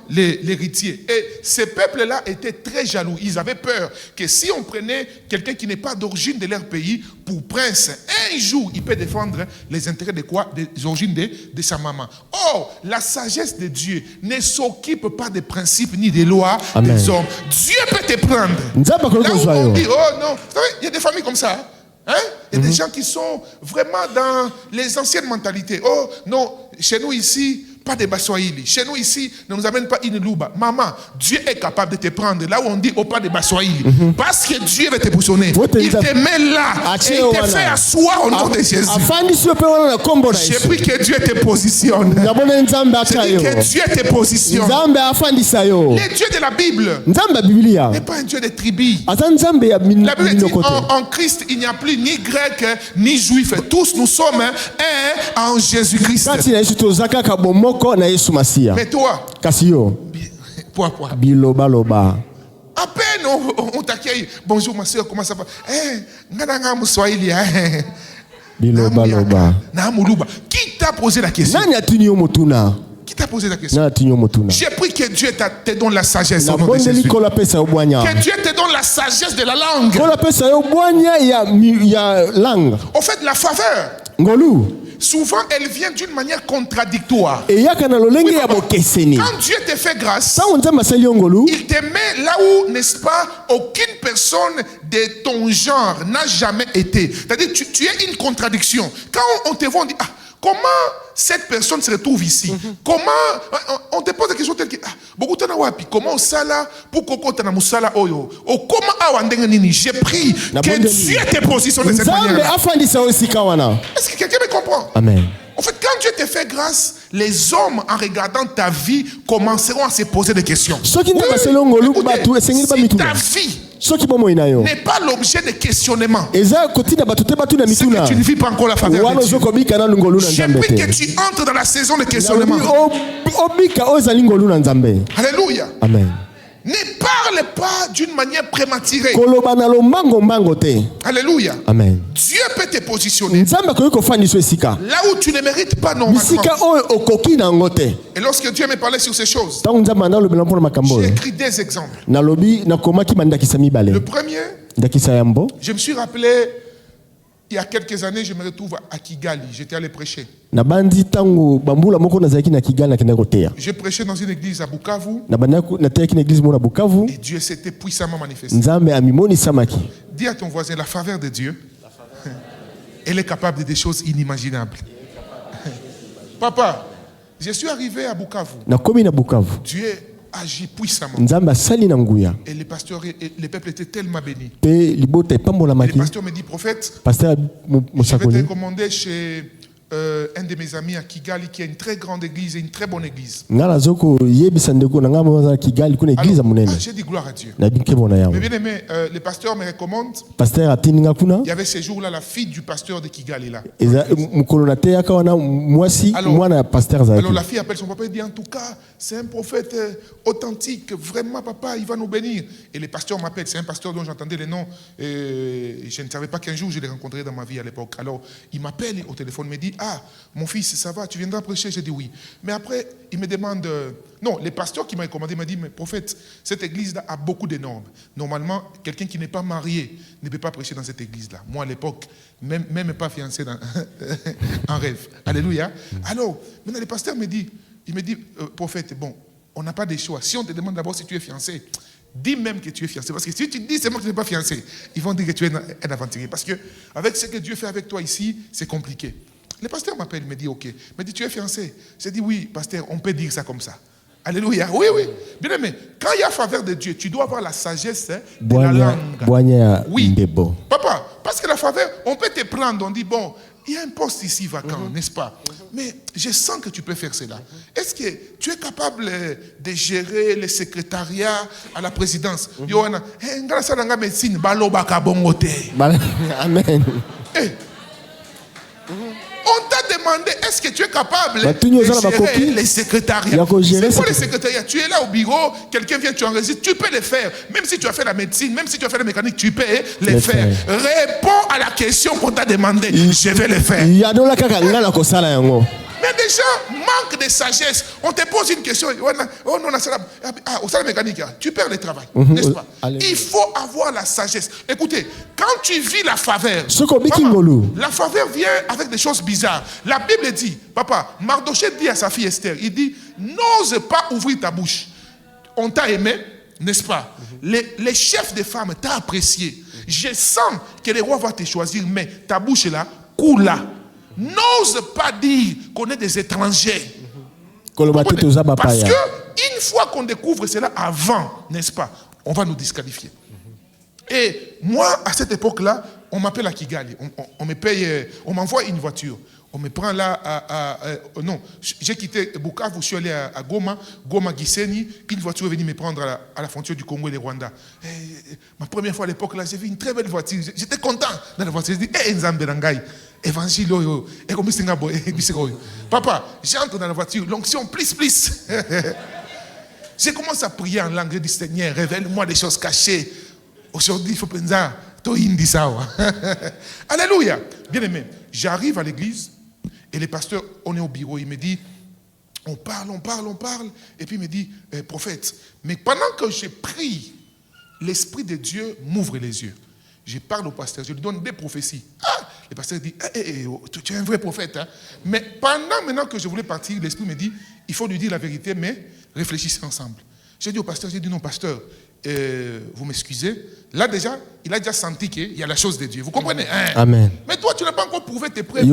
Speaker 1: l'héritier. Et ces peuples-là étaient très jaloux. Ils avaient peur que si on prenait quelqu'un qui n'est pas d'origine de leur pays pour prince, un jour, il peut défendre les intérêts de quoi? Des origines de sa maman. Or, la sagesse de Dieu ne s'occupe pas des principes ni des lois
Speaker 2: Amen.
Speaker 1: des hommes. Dieu peut te prendre.
Speaker 2: Nzambe akoki
Speaker 1: Là où
Speaker 2: kozwa
Speaker 1: on
Speaker 2: yo.
Speaker 1: dit, oh non, vous savez, il y a des familles comme ça. Hein? Il y a des gens qui sont vraiment dans les anciennes mentalités. Oh non, chez nous ici, pas de Baswahili. Chez nous ici, ne nous amène pas une louba. Maman, Dieu est capable de te prendre là où on dit, oh pas de Baswahili. Parce que Dieu va te positionner. Il te met là. Et il te fait asseoir au nom de Jésus.
Speaker 2: Afandi sio pe wana na kombo na
Speaker 1: J'ai
Speaker 2: Yesu.
Speaker 1: pris que Dieu te positionne.
Speaker 2: Ngabona nzambe
Speaker 1: J'ai
Speaker 2: acha
Speaker 1: dit
Speaker 2: yo.
Speaker 1: que Dieu te positionne.
Speaker 2: Nzambe afandisa yo.
Speaker 1: Le Dieu de la Bible
Speaker 2: Nzambe ya Biblia.
Speaker 1: n'est pas un Dieu de tribus.
Speaker 2: Ata nzambe ya
Speaker 1: La Bible dit
Speaker 2: minoko te.
Speaker 1: en Christ, il n'y a plus ni grec ni juif. Tous nous sommes un en Jésus-Christ.
Speaker 2: Kati na Yesu tozaka ka bomoko na Yesu Masia.
Speaker 1: Mais toi,
Speaker 2: Kasi yo
Speaker 1: pourquoi?
Speaker 2: biloba loba.
Speaker 1: À peine on t'accueille. Bonjour ma soeur, comment ça va? Ngana Mswahili.
Speaker 2: Biloba loba.
Speaker 1: Qui t'a posé la question?
Speaker 2: Nani atuni yo motuna?
Speaker 1: Qui t'a posé la question?
Speaker 2: Nani atuni yo motuna?
Speaker 1: J'ai pris que Dieu te donne la sagesse
Speaker 2: Na
Speaker 1: au nom de
Speaker 2: bondeli
Speaker 1: Jésus.
Speaker 2: kola pesa yo bwanya.
Speaker 1: Que Dieu te donne la sagesse de la langue.
Speaker 2: Kola pesa yo bwanya ya langue.
Speaker 1: En fait, la faveur,
Speaker 2: Ngolu.
Speaker 1: souvent, elle vient d'une manière contradictoire.
Speaker 2: Eyaka na lolenge ya bokeseni.
Speaker 1: Quand Dieu te fait grâce,
Speaker 2: Sa nzambe asali yo ngolu.
Speaker 1: il te met là où, n'est-ce pas, aucune personne de ton genre n'a jamais été. C'est-à-dire, tu es une contradiction. Quand on te voit, on dit, ah, comment cette personne se retrouve ici? Comment on te pose des questions telles que beaucoup de wapi, comment ça là pour Koko Tana Musala Oyo? Comment j'ai pris que Dieu te positionne de cette manière. Est-ce que quelqu'un me comprend?
Speaker 2: Amen.
Speaker 1: En fait, quand Dieu te fait grâce, les hommes, en regardant ta vie, commenceront à se poser des questions. Écoutez, si ta vie n'est pas l'objet de questionnement, c'est que tu ne vis pas encore la faveur de Dieu. J'ai pris que tu entres dans la saison de questionnement. Alléluia.
Speaker 2: Amen.
Speaker 1: Ne parle pas d'une manière prématurée. Alléluia.
Speaker 2: Amen.
Speaker 1: Dieu peut te positionner là où tu ne mérites pas normalement. Et lorsque Dieu me parlait sur ces choses, j'ai écrit des exemples. Le premier, je me suis rappelé, il y a quelques années, je me retrouve à Kigali. J'étais allé prêcher. J'ai prêché dans une église à Bukavu. Et Dieu s'était puissamment manifesté. Dis à ton voisin, la faveur de Dieu, elle est capable de des choses inimaginables. Papa, je suis arrivé à Bukavu. Dieu agit puissamment. Et les pasteurs et les peuples étaient tellement bénis. Et le pasteur me dit, prophète, je vais te recommander chez un de mes amis à Kigali qui a une très grande église et une très bonne église. Alors, j'ai dit gloire à Dieu. Mais bien aimé, le pasteur me recommande. Il y avait ces jours-là la fille du pasteur de Kigali là. Alors la fille appelle son papa et dit, en tout cas, c'est un prophète authentique, vraiment papa, il va nous bénir. Et le pasteur m'appelle, c'est un pasteur dont j'entendais les noms. Je ne savais pas qu'un jour je l'ai rencontré dans ma vie à l'époque. Alors il m'appelle au téléphone, me dit, ah, mon fils, ça va, tu viendras prêcher? J'ai dit oui. Mais après, il me demande, non, le pasteur qui m'a recommandé m'a dit, mais prophète, cette église-là a beaucoup de normes. Normalement, quelqu'un qui n'est pas marié ne peut pas prêcher dans cette église-là. Moi, à l'époque, même pas fiancé en rêve. Alléluia. Alors, maintenant, le pasteur me dit, prophète, bon, on n'a pas de choix. Si on te demande d'abord si tu es fiancé, dis même que tu es fiancé. Parce que si tu dis seulement que tu n'es pas fiancé, ils vont dire que tu es un aventurier. Parce que avec ce que Dieu fait avec toi ici, c'est compliqué. Le pasteur m'appelle, me dit, ok. Il me dit, tu es fiancé? J'ai dit, oui, pasteur, on peut dire ça comme ça. Alléluia. Oui, oui. Bien aimé, quand il y a faveur de Dieu, tu dois avoir la sagesse de la langue. Oui. Papa, parce que la faveur, on peut te prendre, on dit, bon, il y a un poste ici vacant, n'est-ce pas? Mais je sens que tu peux faire cela. Est-ce que tu es capable de gérer le secrétariat à la présidence? Yohana, médecine,
Speaker 2: Amen.
Speaker 1: On t'a demandé, est-ce que tu es capable de gérer les secrétariats? C'est quoi les secrétariats? Tu es là au bureau, quelqu'un vient, tu enregistres, tu peux les faire. Même si tu as fait la médecine, même si tu as fait la mécanique, tu peux les faire. Réponds à la question qu'on t'a demandé. Je vais les faire. Mais des gens manquent de sagesse. On te pose une question. Oh non, au salaire mécanique, tu perds le travail, n'est-ce pas? Il faut avoir la sagesse. Écoutez, quand tu vis la faveur, la faveur vient avec des choses bizarres. La Bible dit, papa, Mardoché dit à sa fille Esther, il dit, n'ose pas ouvrir ta bouche. On t'a aimé, n'est-ce pas? Les chefs des femmes t'ont apprécié. Je sens que le roi va te choisir, mais ta bouche est là, coule là. N'ose pas dire qu'on est des étrangers. Parce que une fois qu'on découvre cela avant, n'est-ce pas, on va nous disqualifier. Et moi, à cette époque-là, on m'appelle à Kigali. On me paye, on m'envoie une voiture. On me prend là non, j'ai quitté Bukavu, je suis allé à Goma, Gisenyi, une voiture est venue me prendre à la frontière du Congo et du Rwanda. Et ma première fois à l'époque là, j'ai vu une très belle voiture. J'étais content dans la voiture. J'ai dit, Nzambe Nangai, évangile, et comme papa, j'entre dans la voiture, l'onction, please. J'ai commencé à prier en langue. J'ai dit, Seigneur, révèle-moi des choses cachées. Aujourd'hui, il faut penser à toi, alléluia. Bien aimé, j'arrive à l'église. Et le pasteur, on est au bureau, il me dit, on parle, et puis il me dit, prophète, mais pendant que je prie, l'Esprit de Dieu m'ouvre les yeux. Je parle au pasteur, je lui donne des prophéties. Ah, le pasteur dit, tu es un vrai prophète. Hein? Mais maintenant que je voulais partir, l'Esprit me dit, il faut lui dire la vérité, mais réfléchissez ensemble. J'ai dit au pasteur, non pasteur, vous m'excusez. Là déjà, il a déjà senti qu'il y a la chose de Dieu. Vous comprenez? Hein?
Speaker 2: Amen.
Speaker 1: Mais toi, tu n'as pas encore prouvé tes preuves.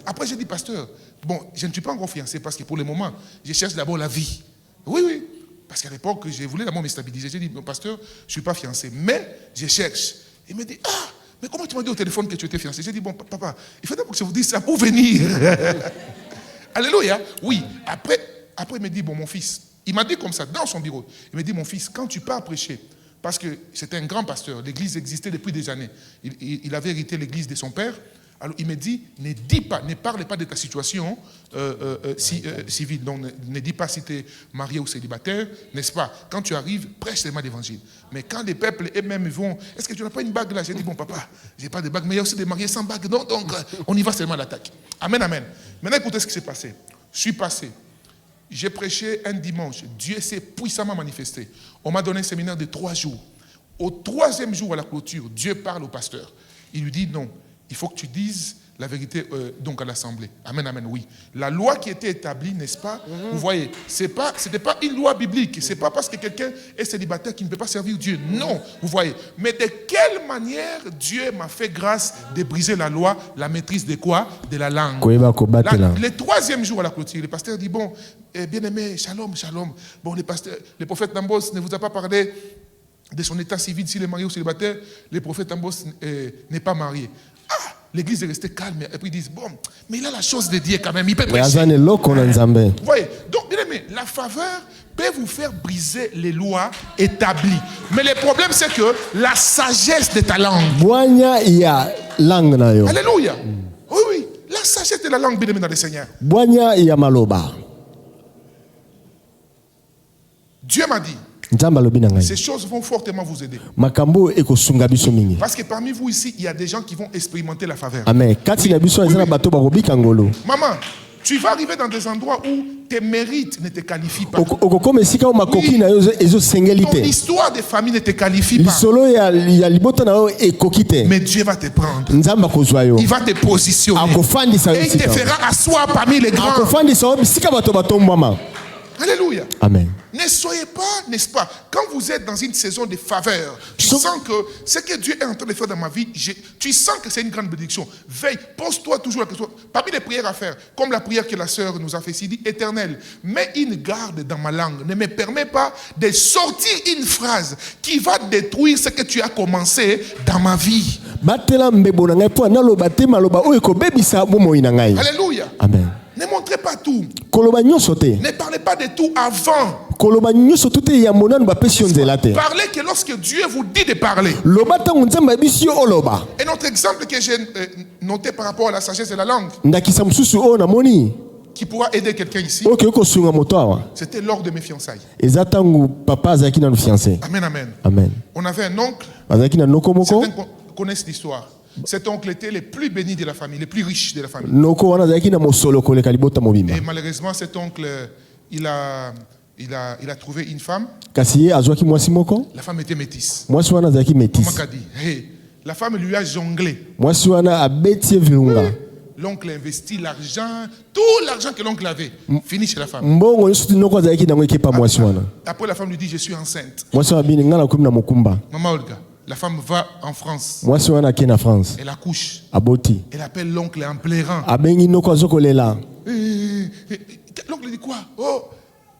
Speaker 1: Après, j'ai dit, pasteur, bon, je ne suis pas encore fiancé parce que pour le moment, je cherche d'abord la vie. Oui, oui. Parce qu'à l'époque, je voulais d'abord me stabiliser. J'ai dit, non, pasteur, je ne suis pas fiancé, mais je cherche. Il me dit, ah, mais comment tu m'as dit au téléphone que tu étais fiancé? J'ai dit, bon, papa, il faut d'abord que je vous dise ça pour venir. Alléluia. Oui. Après, il me dit, bon, mon fils, il m'a dit comme ça, dans son bureau, il me dit, mon fils, quand tu pars prêcher, parce que c'était un grand pasteur, l'église existait depuis des années, il avait hérité l'église de son père, alors il me dit, ne dis pas, ne parle pas de ta situation civile, donc ne dis pas si tu es marié ou célibataire, n'est-ce pas? Quand tu arrives, prêche seulement l'évangile. Mais quand les peuples eux-mêmes vont, est-ce que tu n'as pas une bague là? J'ai dit, bon papa, je n'ai pas de bague, mais il y a aussi des mariés sans bague, donc on y va seulement à l'attaque. Amen, amen. Maintenant écoutez ce qui s'est passé. Je suis passé. J'ai prêché un dimanche. Dieu s'est puissamment manifesté. On m'a donné un séminaire de 3 jours. Au 3e jour à la clôture, Dieu parle au pasteur. Il lui dit non, il faut que tu dises la vérité donc à l'assemblée. Amen, amen, oui. La loi qui était établie, n'est-ce pas? Vous voyez, c'était pas une loi biblique. C'est pas parce que quelqu'un est célibataire qu'il ne peut pas servir Dieu. Non, vous voyez. Mais de quelle manière Dieu m'a fait grâce de briser la loi, la maîtrise de quoi? De la langue. Le 3e jour à la clôture, le pasteur dit, bon, bien-aimé, shalom, shalom. Bon, le prophète Nambos ne vous a pas parlé de son état civil, s'il est marié ou célibataire. Le prophète Nambos n'est pas marié. Ah, l'église est restée calme. Et puis ils disent, bon, mais il a la chose de Dieu quand même, il peut prêcher. Vous voyez, donc, bien aimé, la faveur peut vous faire briser les lois établies. Mais le problème, c'est que la sagesse de ta langue. Alléluia. Oui, oui, la sagesse de la langue, bien aimé dans le Seigneur. Dieu m'a dit, ces choses vont fortement vous aider. Parce que parmi vous ici, il y a des gens qui vont expérimenter la faveur. Oui. Maman, tu vas arriver dans des endroits où tes mérites ne te qualifient pas. Oui. Ton histoire de famille ne te qualifie pas. Mais Dieu va te prendre. Il va te positionner. Et il te fera asseoir parmi les grands. Alléluia.
Speaker 2: Amen.
Speaker 1: Ne soyez pas, n'est-ce pas, quand vous êtes dans une saison de faveur, tu sens que ce que Dieu est en train de faire dans ma vie, tu sens que c'est une grande bénédiction. Veille, pose-toi toujours la question. Parmi les prières à faire, comme la prière que la sœur nous a fait, il dit, Éternel, mets une garde dans ma langue. Ne me permets pas de sortir une phrase qui va détruire ce que tu as commencé dans ma vie. Alléluia.
Speaker 2: Amen.
Speaker 1: Ne montrez pas tout. Ne parlez pas de tout avant. Parlez que lorsque Dieu vous dit de parler. Et notre exemple que j'ai noté par rapport à la sagesse de la langue, qui pourra aider quelqu'un ici, c'était lors de mes fiançailles. Amen, amen.
Speaker 2: Amen.
Speaker 1: On avait un oncle. Certains connaissent l'histoire. Cet oncle était le plus béni de la famille, le plus riche de la famille. Et malheureusement, cet oncle, il a trouvé une femme. La femme était métisse. Maman a dit, hey, la femme lui a jonglé. L'oncle investit l'argent, tout l'argent que l'oncle avait, fini chez la femme. Après, la femme lui dit, je suis enceinte. Maman Olga. La femme va en France. Elle accouche. Elle appelle l'oncle en pleurant. L'oncle dit quoi? Oh,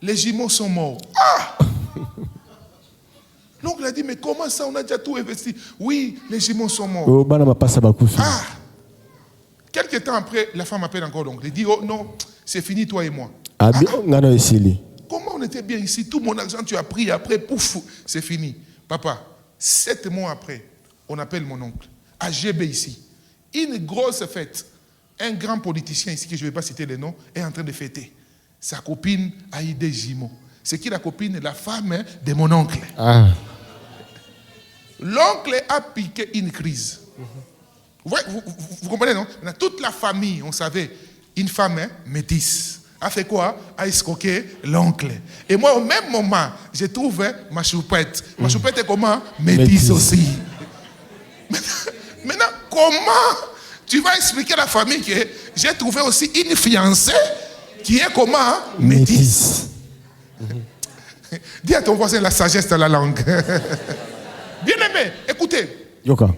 Speaker 1: les jumeaux sont morts. Ah! L'oncle a dit, mais comment ça, on a déjà tout investi? Oui, les jumeaux sont morts. Ah! Quelques temps après, la femme appelle encore l'oncle. Elle dit, oh non, c'est fini toi et moi. Ah. Comment on était bien ici? Tout mon argent tu as pris, après, pouf, c'est fini. Papa, 7 mois après, on appelle mon oncle, à GB ici. Une grosse fête. Un grand politicien ici, que je ne vais pas citer le nom, est en train de fêter. Sa copine a eu des jumeaux. C'est qui la copine? La femme de mon oncle. Ah. L'oncle a piqué une crise. Vous comprenez, non? Toute la famille, on savait, une femme métisse. A fait quoi? A escroqué l'oncle. Et moi, au même moment, j'ai trouvé ma choupette. Ma choupette est comment? Métisse aussi. Maintenant, comment tu vas expliquer à la famille que j'ai trouvé aussi une fiancée qui est comment? Métisse. Dis à ton voisin la sagesse de la langue. Bien aimé, écoutez.
Speaker 2: Yoka.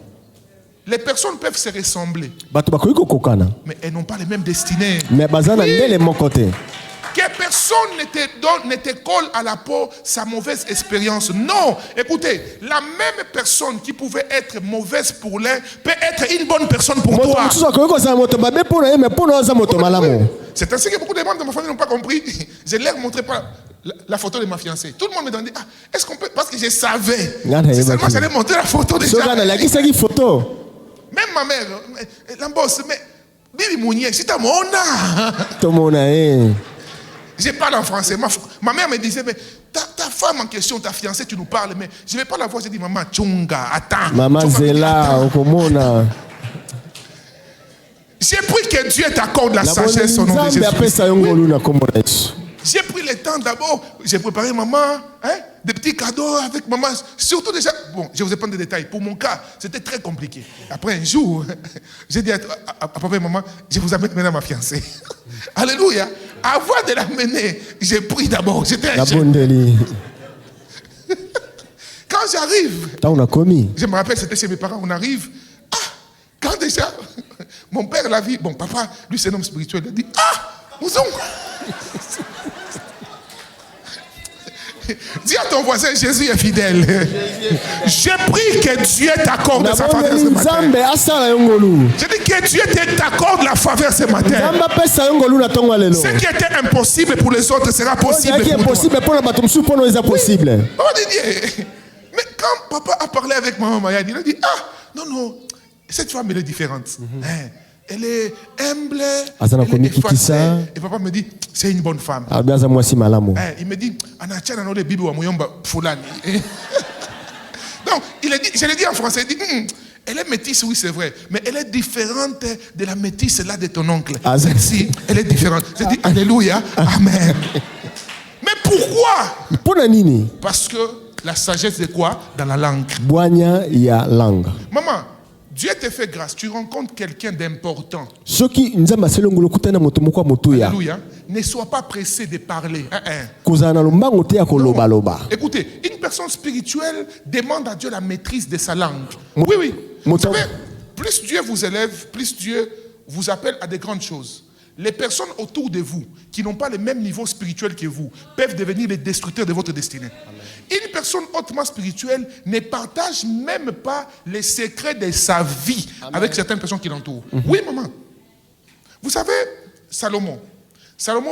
Speaker 1: Les personnes peuvent se ressembler,
Speaker 2: bato bakoki kokokana
Speaker 1: mais elles n'ont pas les mêmes destinées.
Speaker 2: mais baza na ndele moko te.
Speaker 1: Que personne ne te colle à la peau sa mauvaise expérience. Non, écoutez, la même personne qui pouvait être mauvaise pour l'un peut être une bonne personne pour
Speaker 2: Moto
Speaker 1: toi.
Speaker 2: mosusu akoki kozala moto mabe mpo na ye mais mpo na yo aza moto malamu.
Speaker 1: C'est ainsi que beaucoup de membres de ma famille n'ont pas compris. Je leur montrais pas la photo de ma fiancée. Tout le monde me demandait, ah, est-ce qu'on peut, parce que je savais. C'est seulement j'allais montrer la photo déjà.
Speaker 2: soki analakisaki photo
Speaker 1: Même ma mère, l'ambosse, mais Bibi Mounier, si t'as mon âme.
Speaker 2: tomona ye.
Speaker 1: Je parle en français. Ma mère me disait, mais ta femme en question, ta fiancée, tu nous parles, mais je ne vais pas la voir. J'ai dit, maman, tchunga, attends.
Speaker 2: Mama
Speaker 1: Tchunga,
Speaker 2: zela
Speaker 1: attends.
Speaker 2: okomona.
Speaker 1: J'ai pris que Dieu t'accorde la
Speaker 2: La
Speaker 1: sagesse au nom de
Speaker 2: Nzambe
Speaker 1: Jésus.
Speaker 2: apesa yo ngolu na kombo na Yesu.
Speaker 1: J'ai pris le temps d'abord, j'ai préparé maman, hein, des petits cadeaux avec maman. Surtout déjà, bon, je ne vous ai pas de détails. Pour mon cas, c'était très compliqué. Après un jour, j'ai dit à papa et maman, je vous amène maintenant ma fiancée. Alléluia. Avant de l'amener, j'ai pris d'abord. J'étais
Speaker 2: La
Speaker 1: un jeune.
Speaker 2: bondeli.
Speaker 1: Quand j'arrive,
Speaker 2: Ta on a commis.
Speaker 1: je me rappelle, c'était chez mes parents, on arrive. Ah, quand déjà, mon père l'a vu, bon, papa, lui c'est un homme spirituel, il a dit, ah, Mouzon. Dis à ton voisin, Jésus est fidèle. J'ai pris que Dieu t'accorde
Speaker 2: Na
Speaker 1: sa faveur
Speaker 2: bondeli
Speaker 1: ce matin.
Speaker 2: Nzambe asala yo ngolu.
Speaker 1: J'ai dit que Dieu t'accorde la faveur ce matin.
Speaker 2: Nzambe apesa yo ngolu na tongo lelo.
Speaker 1: Ce qui était impossible pour les autres sera possible
Speaker 2: Qui est
Speaker 1: pour toi.
Speaker 2: possible pour na bato musu pour nous est possible.
Speaker 1: Oh, Didier. Mais quand papa a parlé avec maman Mayane, il a dit, ah, non, cette femme, elle est différente. Hein, elle est humble,
Speaker 2: Azana
Speaker 1: elle
Speaker 2: komi
Speaker 1: est effacée.
Speaker 2: kitisa.
Speaker 1: Et papa me dit, c'est une bonne femme.
Speaker 2: Abiaza mwasi malamu.
Speaker 1: Hein, il me dit, Anachana no le bibi wa moyomba fulani. Donc, je l'ai dit en français, il dit, elle est métisse, oui, c'est vrai, mais elle est différente de la métisse là de ton oncle. Celle-ci, elle est différente. J'ai dit, alléluia, amen. Mais pourquoi?
Speaker 2: Pona nini?
Speaker 1: Parce que la sagesse de quoi? Dans la langue.
Speaker 2: Bwanya ya langue.
Speaker 1: Maman, Dieu te fait grâce. Tu rencontres quelqu'un d'important.
Speaker 2: Soki Nzambe aselo ngolu kutana moto moko motuya.
Speaker 1: Alléluia. Ne sois pas pressé de parler.
Speaker 2: Kozala na lombango te ya koloba loba.
Speaker 1: Écoutez, une personne spirituelle demande à Dieu la maîtrise de sa langue. Oui. Vous savez, plus Dieu vous élève, plus Dieu vous appelle à de grandes choses. Les personnes autour de vous qui n'ont pas le même niveau spirituel que vous peuvent devenir les destructeurs de votre destinée. Amen. Une personne hautement spirituelle ne partage même pas les secrets de sa vie. Amen. Avec certaines personnes qui l'entourent. Oui, maman. Vous savez, Salomon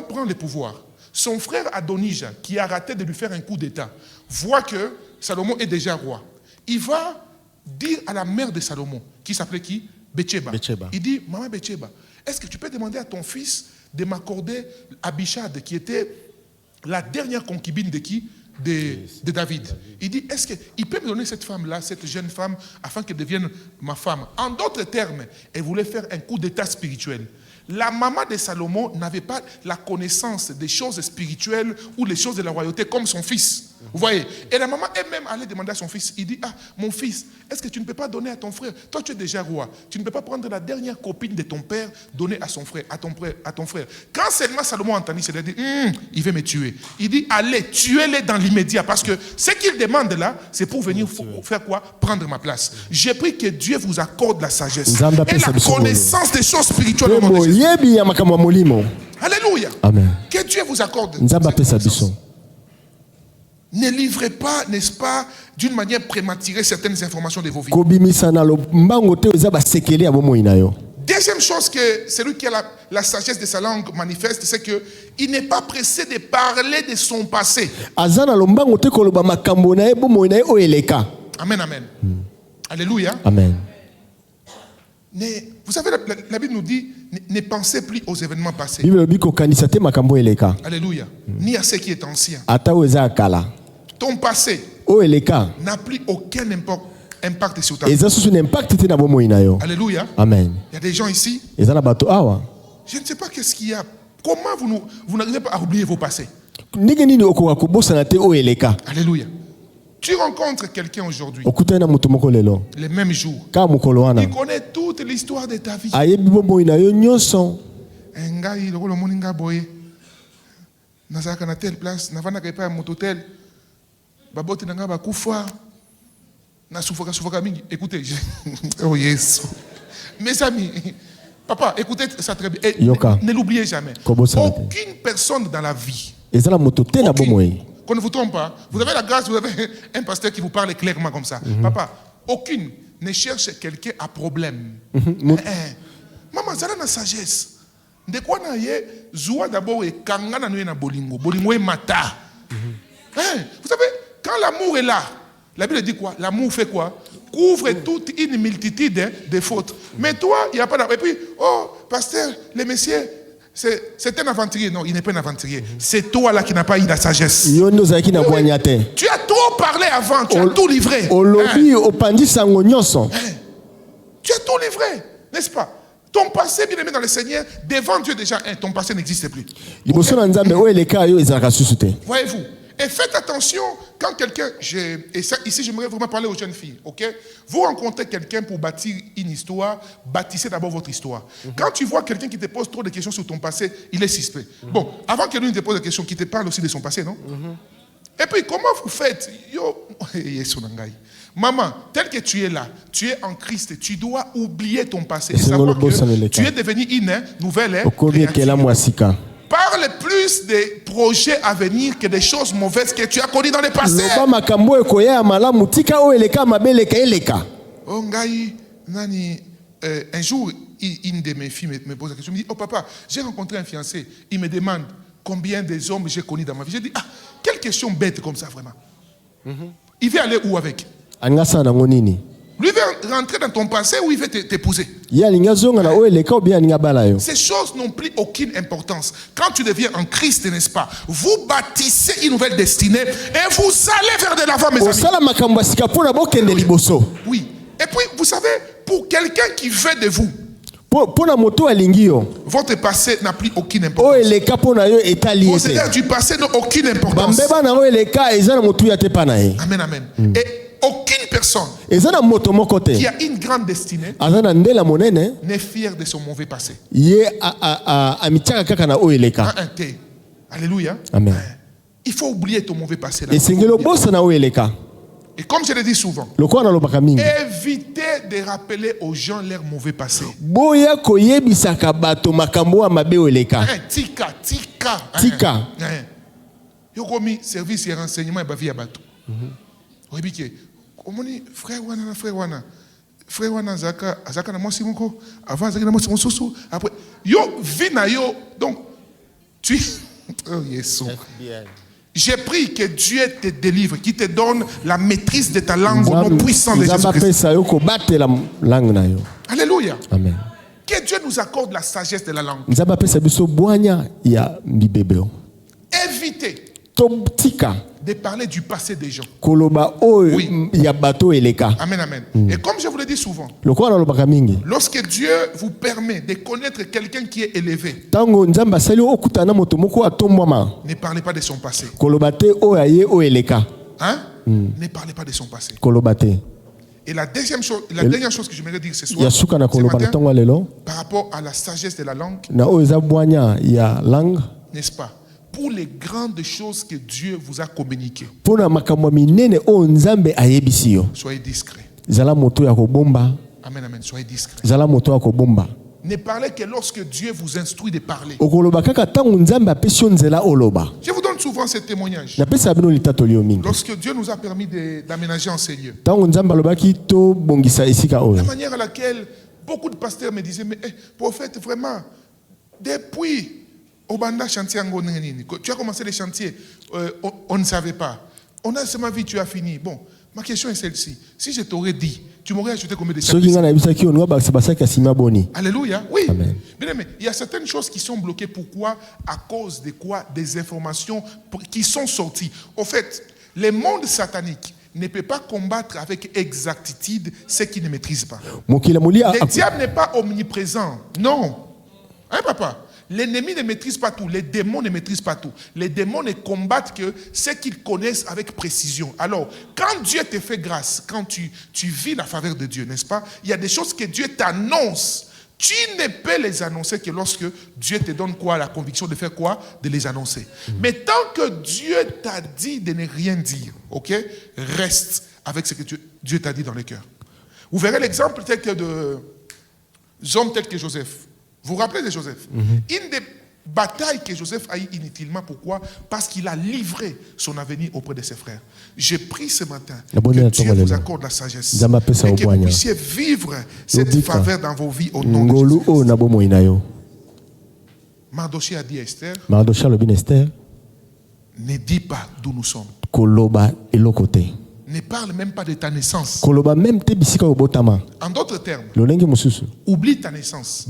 Speaker 1: prend le pouvoir. Son frère Adonija, qui a raté de lui faire un coup d'état, voit que Salomon est déjà roi. Il va dire à la mère de Salomon, qui s'appelait qui? Betsheba. Il dit, maman Betsheba, est-ce que tu peux demander à ton fils de m'accorder Abishad, qui était la dernière concubine de qui? De David. Il dit, est-ce qu'il peut me donner cette femme-là, cette jeune femme, afin qu'elle devienne ma femme? En d'autres termes, elle voulait faire un coup d'état spirituel. La maman de Salomon n'avait pas la connaissance des choses spirituelles ou les choses de la royauté comme son fils. Vous voyez? Et la maman elle-même allait demander à son fils, il dit, ah, mon fils, est-ce que tu ne peux pas donner à ton frère? Toi, tu es déjà roi. Tu ne peux pas prendre la dernière copine de ton père, donner à son frère, à ton frère. Quand seulement Salomon entendit, il a dit, il veut me tuer. Il dit, allez, tuez-les dans l'immédiat. Parce que ce qu'il demande là, c'est pour venir faire quoi? Prendre ma place. J'ai pris que Dieu vous accorde la sagesse et la connaissance des choses spirituelles au nom de Jésus. Alléluia.
Speaker 2: Amen.
Speaker 1: Que Dieu vous accorde. Ne livrez pas, n'est-ce pas, d'une manière prématurée certaines informations de vos vies. Deuxième chose que celui qui a la sagesse de sa langue manifeste, c'est qu'il n'est pas pressé de parler de son passé. Amen, amen. Alléluia.
Speaker 2: Amen.
Speaker 1: Vous savez, la Bible nous dit, ne pensez plus aux événements passés. Alléluia. Ni à ce qui est ancien. Ton passé n'a plus aucun impact sur ta vie. Alléluia.
Speaker 2: Amen.
Speaker 1: Il y a des gens ici. Je ne sais pas qu'est-ce qu'il y a. Comment vous n'arrivez pas à oublier vos passés? Alléluia. Tu rencontres quelqu'un aujourd'hui, le même jour, il connaît toute l'histoire de ta vie. Écoutez, oh yes. Mes amis, papa, écoutez ça très bien. Et ne l'oubliez jamais. Aucune personne dans la vie, qu'on ne vous trompe pas, vous avez la grâce, vous avez un pasteur qui vous parle clairement comme ça. Papa, aucune ne cherche quelqu'un à problème. Maman, ça a la sagesse. De quoi na ye, zoua d'abord et kanga na na bolingo. Bolingo est mata. Vous savez, quand l'amour est là, la Bible dit quoi? L'amour fait quoi? Couvre toute une multitude de fautes. Mais toi, il n'y a pas d'amour. Et puis, oh, pasteur, le messieurs, c'est un aventurier. Non, il n'est pas un aventurier. C'est toi là qui n'as pas eu la sagesse. Oui. Tu as trop parlé avant, tu as tout livré. Tu as tout livré, n'est-ce pas? Ton passé, bien aimé dans le Seigneur, devant Dieu déjà, ton passé n'existe plus. Voyez-vous? Et faites attention quand quelqu'un, et ça, ici j'aimerais vraiment parler aux jeunes filles, ok? Vous rencontrez quelqu'un pour bâtir une histoire, bâtissez d'abord votre histoire. Quand tu vois quelqu'un qui te pose trop de questions sur ton passé, il est suspect. Bon, avant que lui ne te pose des questions, qu'il te parle aussi de son passé, non? Et puis comment vous faites? Maman, tel que tu es là, tu es en Christ, tu dois oublier ton passé. Et savoir que tu es devenu une nouvelle créature. Parle plus des projets à venir que des choses mauvaises que tu as connues dans le passé. Oh, Nani, un jour, une de mes filles me pose la question. Elle me dit, oh papa, j'ai rencontré un fiancé. Il me demande combien des hommes j'ai connus dans ma vie. J'ai dit, ah, quelle question bête comme ça, vraiment. Il veut aller où avec? Lui veut rentrer dans ton passé ou il veut t'épouser? Ces choses n'ont plus aucune importance. Quand tu deviens en Christ, n'est-ce pas? Vous bâtissez une nouvelle destinée et vous allez vers de l'avant, mes amis. Oui. Et puis, vous savez, pour quelqu'un qui veut de vous, votre passé n'a plus aucune importance. Vos erreurs du passé n'ont aucune importance. Amen, amen. Et aucune personne qui a une grande destinée n'est fier de son mauvais passé. Alléluia.
Speaker 2: Amen.
Speaker 1: Il faut oublier ton mauvais passé. Et comme je le dis souvent, évitez de rappeler aux gens leur mauvais passé. Tika. Yokomi service et renseignement et bavi abato. Oibike. Omoni frère wana zaka na mwasi moko avant zaka na mwasi mosusu après yo vina yo donc tu oh Yesu. J'ai pris que Dieu te délivre, qui te donne la maîtrise de ta langue au nom puissant de Jésus-Christ. Alléluia.
Speaker 2: Amen.
Speaker 1: Que Dieu nous accorde la sagesse de la langue. Évitez de parler du passé des gens. Oui. Amen, amen. Et comme je vous le dis souvent, lorsque Dieu vous permet de connaître quelqu'un qui est élevé, ne parlez pas de son passé. Hein? Ne parlez pas de son passé. Et la dernière chose que je voudrais dire ce soir, ce matin, par rapport à la sagesse de la langue, n'est-ce pas? Pour les grandes choses que Dieu vous a communiquées, soyez discrets. Amen, amen. Soyez discrets. Ne parlez que lorsque Dieu vous instruit de parler. Je vous donne souvent ce témoignage. Lorsque Dieu nous a permis d'aménager en ces lieux, la manière à laquelle beaucoup de pasteurs me disaient, mais prophète, vraiment, depuis Obanda chantier, tu as commencé les chantiers, on ne savait pas. On a seulement vu, tu as fini. Bon, ma question est celle-ci. Si je t'aurais dit, tu m'aurais ajouté combien de chapitres? Alléluia. Oui. Amen. Bien, mais il y a certaines choses qui sont bloquées. Pourquoi? À cause de quoi? Des informations qui sont sorties. Au fait, le monde satanique ne peut pas combattre avec exactitude ce qu'il ne maîtrise pas. Le diable n'est pas omniprésent. Non. Hein, papa? L'ennemi ne maîtrise pas tout, les démons ne maîtrisent pas tout. Les démons ne combattent que ce qu'ils connaissent avec précision. Alors, quand Dieu te fait grâce, quand tu vis la faveur de Dieu, n'est-ce pas? Il y a des choses que Dieu t'annonce. Tu ne peux les annoncer que lorsque Dieu te donne quoi? La conviction de faire quoi? De les annoncer. Mais tant que Dieu t'a dit de ne rien dire, ok? Reste avec ce que Dieu t'a dit dans le cœur. Vous verrez l'exemple tel que de hommes tels que Joseph. Vous vous rappelez de Joseph? Une des batailles que Joseph a eu inutilement. Pourquoi? Parce qu'il a livré son avenir auprès de ses frères. J'ai pris ce matin que Dieu vous accorde la sagesse et que vous puissiez vivre cette faveur dans vos vies au nom de Jésus. Mardoché a dit à Esther, ne dis pas d'où nous sommes. Ne parle même pas de ta naissance. En d'autres termes, oublie ta naissance.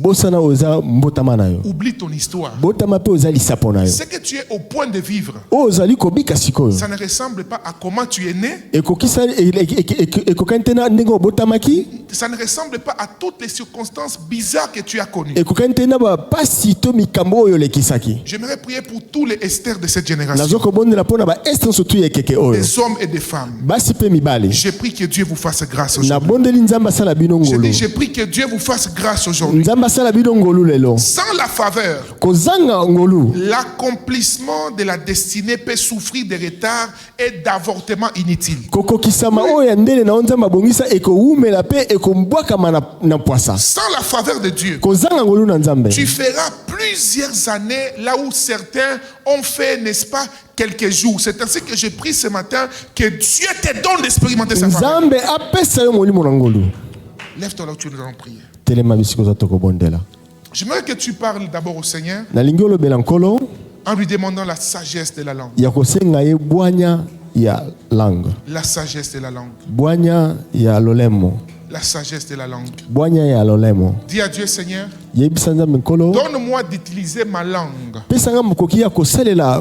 Speaker 1: Oublie ton histoire. Ce que tu es au point de vivre, ça ne ressemble pas à comment tu es né. Ça ne ressemble pas à toutes les circonstances bizarres que tu as connues. J'aimerais prier pour tous les Esther de cette génération. Des hommes et des femmes. J'ai pris que Dieu vous fasse grâce aujourd'hui. J'ai pris que Dieu vous fasse grâce aujourd'hui. Sans la faveur, l'accomplissement de la destinée peut souffrir de retard et d'avortement inutile. Sans la faveur de Dieu, tu feras plusieurs années là où certains ont fait, n'est-ce pas, quelques jours. C'est ainsi que j'ai pris ce matin que Dieu te donne d'expérimenter sa faveur. Lève-toi là où tu nous allons prier. J'aimerais que tu parles d'abord au Seigneur en lui demandant la sagesse de la langue. La sagesse de la langue. La sagesse de la langue. Dis à Dieu, Seigneur, donne-moi d'utiliser ma langue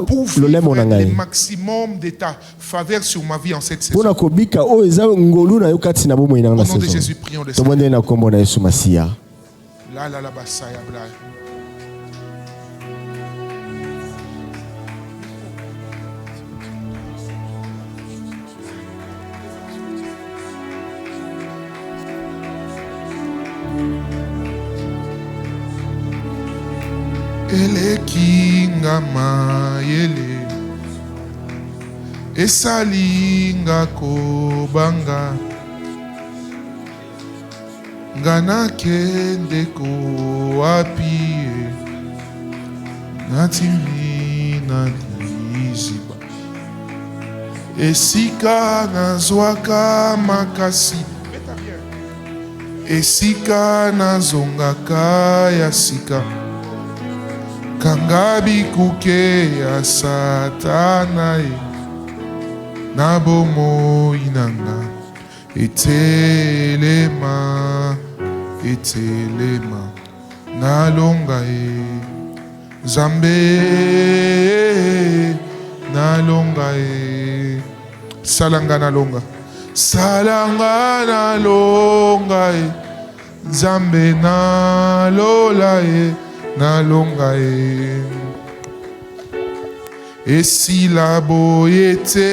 Speaker 1: pour vivre le maximum de ta faveur sur ma vie en cette saison. Au nom de Jésus, prions le Seigneur. Ele kinga mayele esalinga kobanga ngana kende ko api natimi na diziba esika nazwaka makasi esika nazongaka ya sika kangabi kuke ya satana na bomo inanga etelema nalonga Zambe nalonga salanga nalonga Zambe nalola nalonga esi la boyete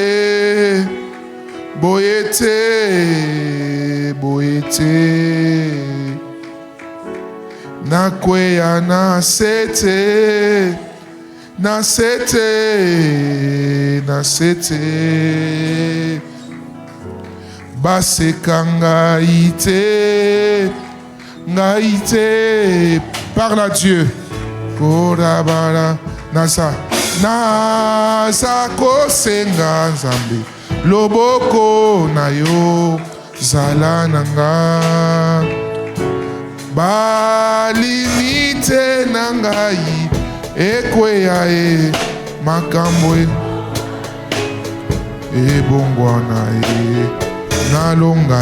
Speaker 1: nakweya nasete baseka ngaite parle à Dieu. Korabara nasa kosenga nzambe loboko na yo zala nanga balimite nangai ekweya makambo ebongwana nalonga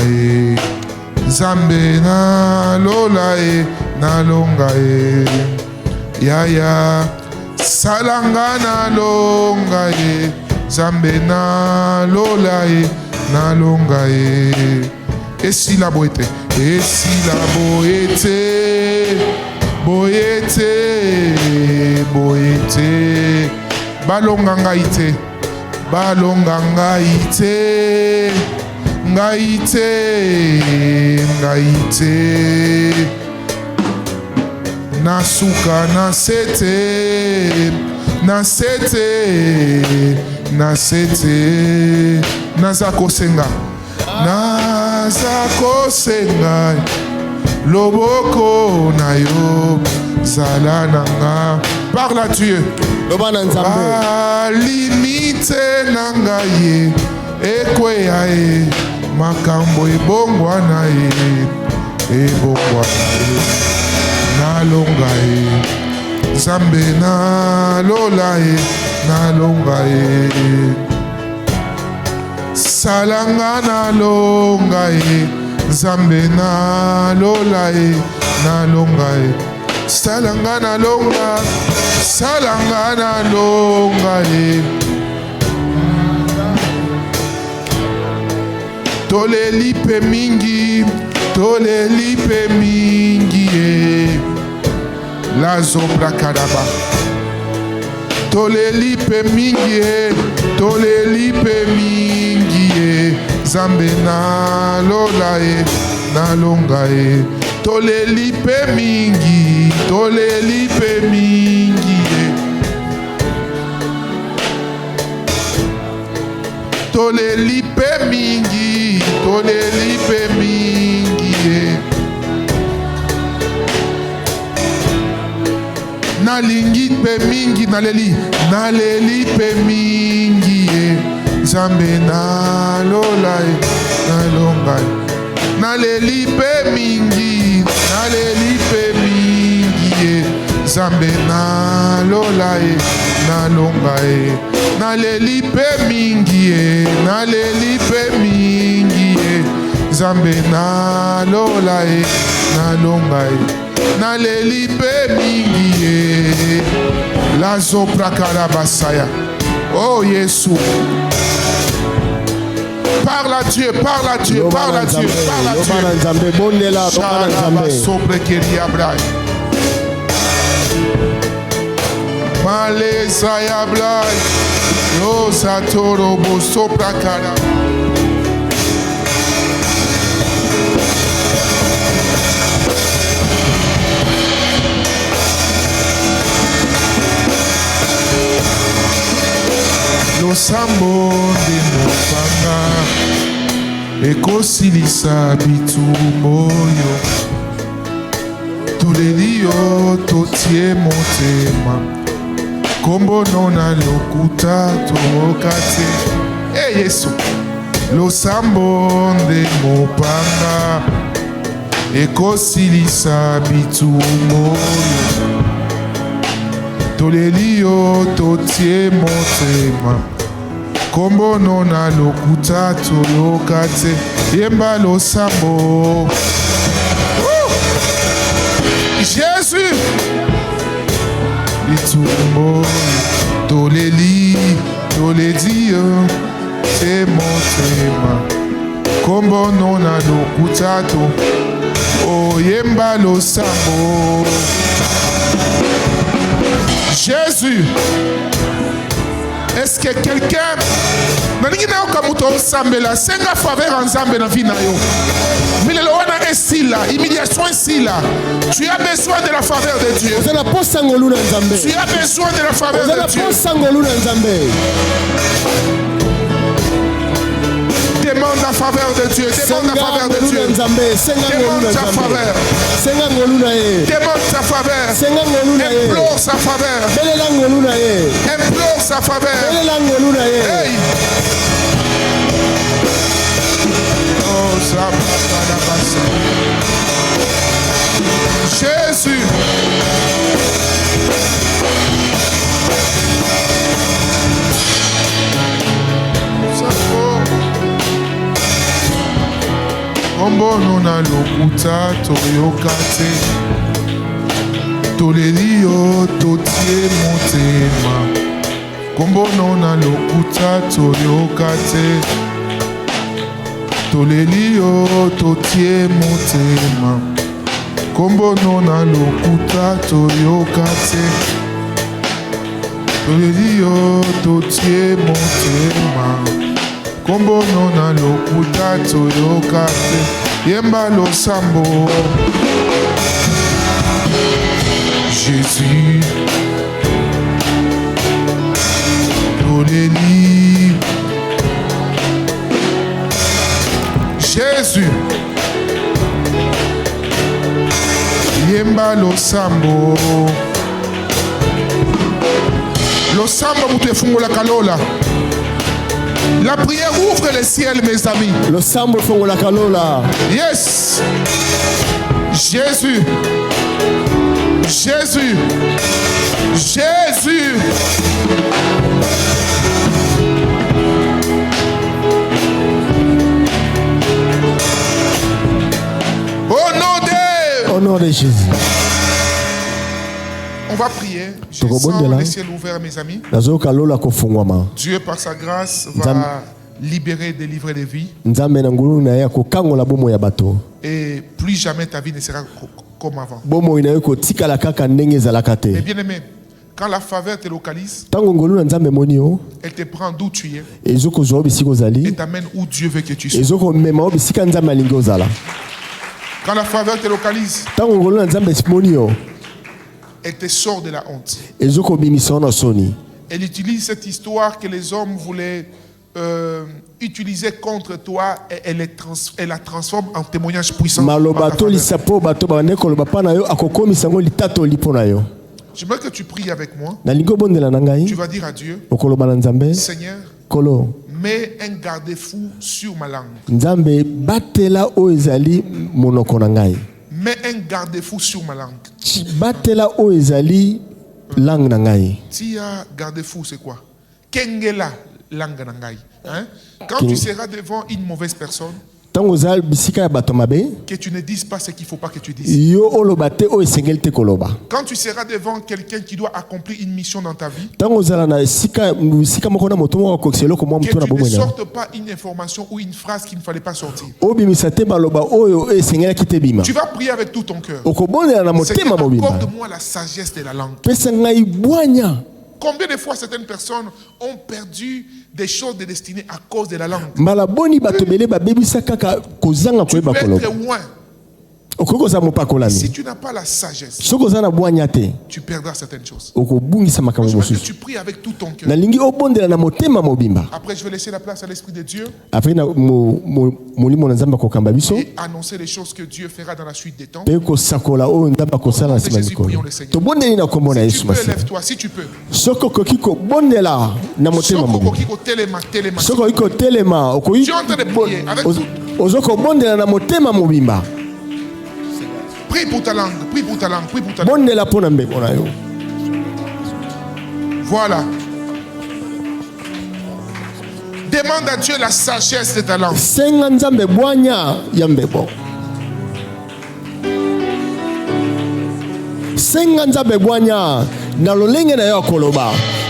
Speaker 1: Zambe nalola nalonga yaya salanga nalonga Zambe nalola nalonga esi la boyete balonga ngaite nasuka nasete nazako senga naza kosenga loboko na yo zala nanga. Parle à Dieu. Limite nanga ye ekweya ye makambo ebongwana ye ebongwana ye nalonga ye Nzambe nalola ye nalonga ye salanga nalonga ye Nzambe nalola ye nalonga ye salanga nalonga ye toleli pe mingi ye la zobra kadaba toleli pe mingi ye Nzambe nalola ye nalonga ye toleli pe mingi ye toleli pe mingi ye nalingi pe mingi naleli pe mingi ye Nzambe nalola ye nalonga ye naleli pe mingi ye Nzambe nalola ye nalonga ye naleli pe mingi ye Nzambe nalola ye nalonga ye naleli pe mingi ye la zopra karabasaya. Oh Yesu, parle à Dieu, parle à Dieu. Maleza ya blai, yo satoro bo sopra kara. Losambo de mopanga ekosilisa bitumoyo tulelio totie motema kombo nona lokuta tokate. Hey Yesu, losambo de mopanga ekosilisa bitumoyo tolelio totie motema kombo nona lokuta tokate. Yemba losambo. Jésus bitumbo toledio te motema kombo nona lokuta to. Oh yemba losambo. Jésus, est-ce que quelqu'un naningina okamuto osambela senga faveur ensemble na vie na yo milelo wana esila humiliation esila tu as besoin de la faveur de Dieu. Tu as besoin de la faveur de Dieu. Demande la faveur de Dieu. Demande la faveur de Dieu. Demande ta faveur. Demande sa faveur. Implore sa faveur. Implore sa faveur. Hey. Oh, ça Jésus. Kombo nona lokuta toyokate tolelio totie motema kombo nona lokuta toyokate tolelio totie motema kombo nona lokuta toyokate tolelio totie motema kombo nona lokuta toyokate. Yemba losambo. Jésus toleli. Jésus Losambo. Losambo mutu efungola kalola. La prière ouvre le ciel, mes amis.
Speaker 2: Losambo fongola kalola.
Speaker 1: Yes. Jésus. Jésus. Jésus.
Speaker 2: Au nom de Jésus.
Speaker 1: On va prier. Je sens le ciel ouvert, mes amis. Dieu, par sa grâce, va libérer, délivrer les vies. Et plus jamais ta vie ne sera comme avant. Mais bien aimé, quand la faveur te localise, elle te prend d'où tu es et t'amène où Dieu veut que tu sois. Quand la faveur te localise, elle te sort de la honte. Elle utilise cette histoire que les hommes voulaient utiliser contre toi et elle la transforme en témoignage puissant. J'aimerais que tu pries avec moi. Tu vas dire à Dieu, Seigneur, mets un garde-fou sur ma langue. Mets un garde-fou sur ma langue. Si garde-fou, c'est quoi? Kengela langue nangai. Quand tu seras devant une mauvaise personne, que tu ne dises pas ce qu'il ne faut pas que tu dises. Quand tu seras devant quelqu'un qui doit accomplir une mission dans ta vie, que tu ne sortes pas une information ou une phrase qu'il ne fallait pas sortir. Tu vas prier avec tout ton cœur. Seigneur, accorde-moi la sagesse de la langue. Combien de fois certaines personnes ont perdu des choses de destinée à cause de la langue? Tu peux être loin. Si tu n'as pas la sagesse, tu perdras certaines choses. Je veux que tu pries avec tout ton cœur. Après, je vais laisser la place à l'Esprit de Dieu et annoncer les choses que Dieu fera dans la suite des temps. Jésus, prions le Seigneur. Si tu peux, lève-toi, si tu peux. Tu es en train de prier avec tout. Prie pour ta langue, prie pour ta langue, prie pour ta langue. Voilà. Demande à Dieu la sagesse de ta langue.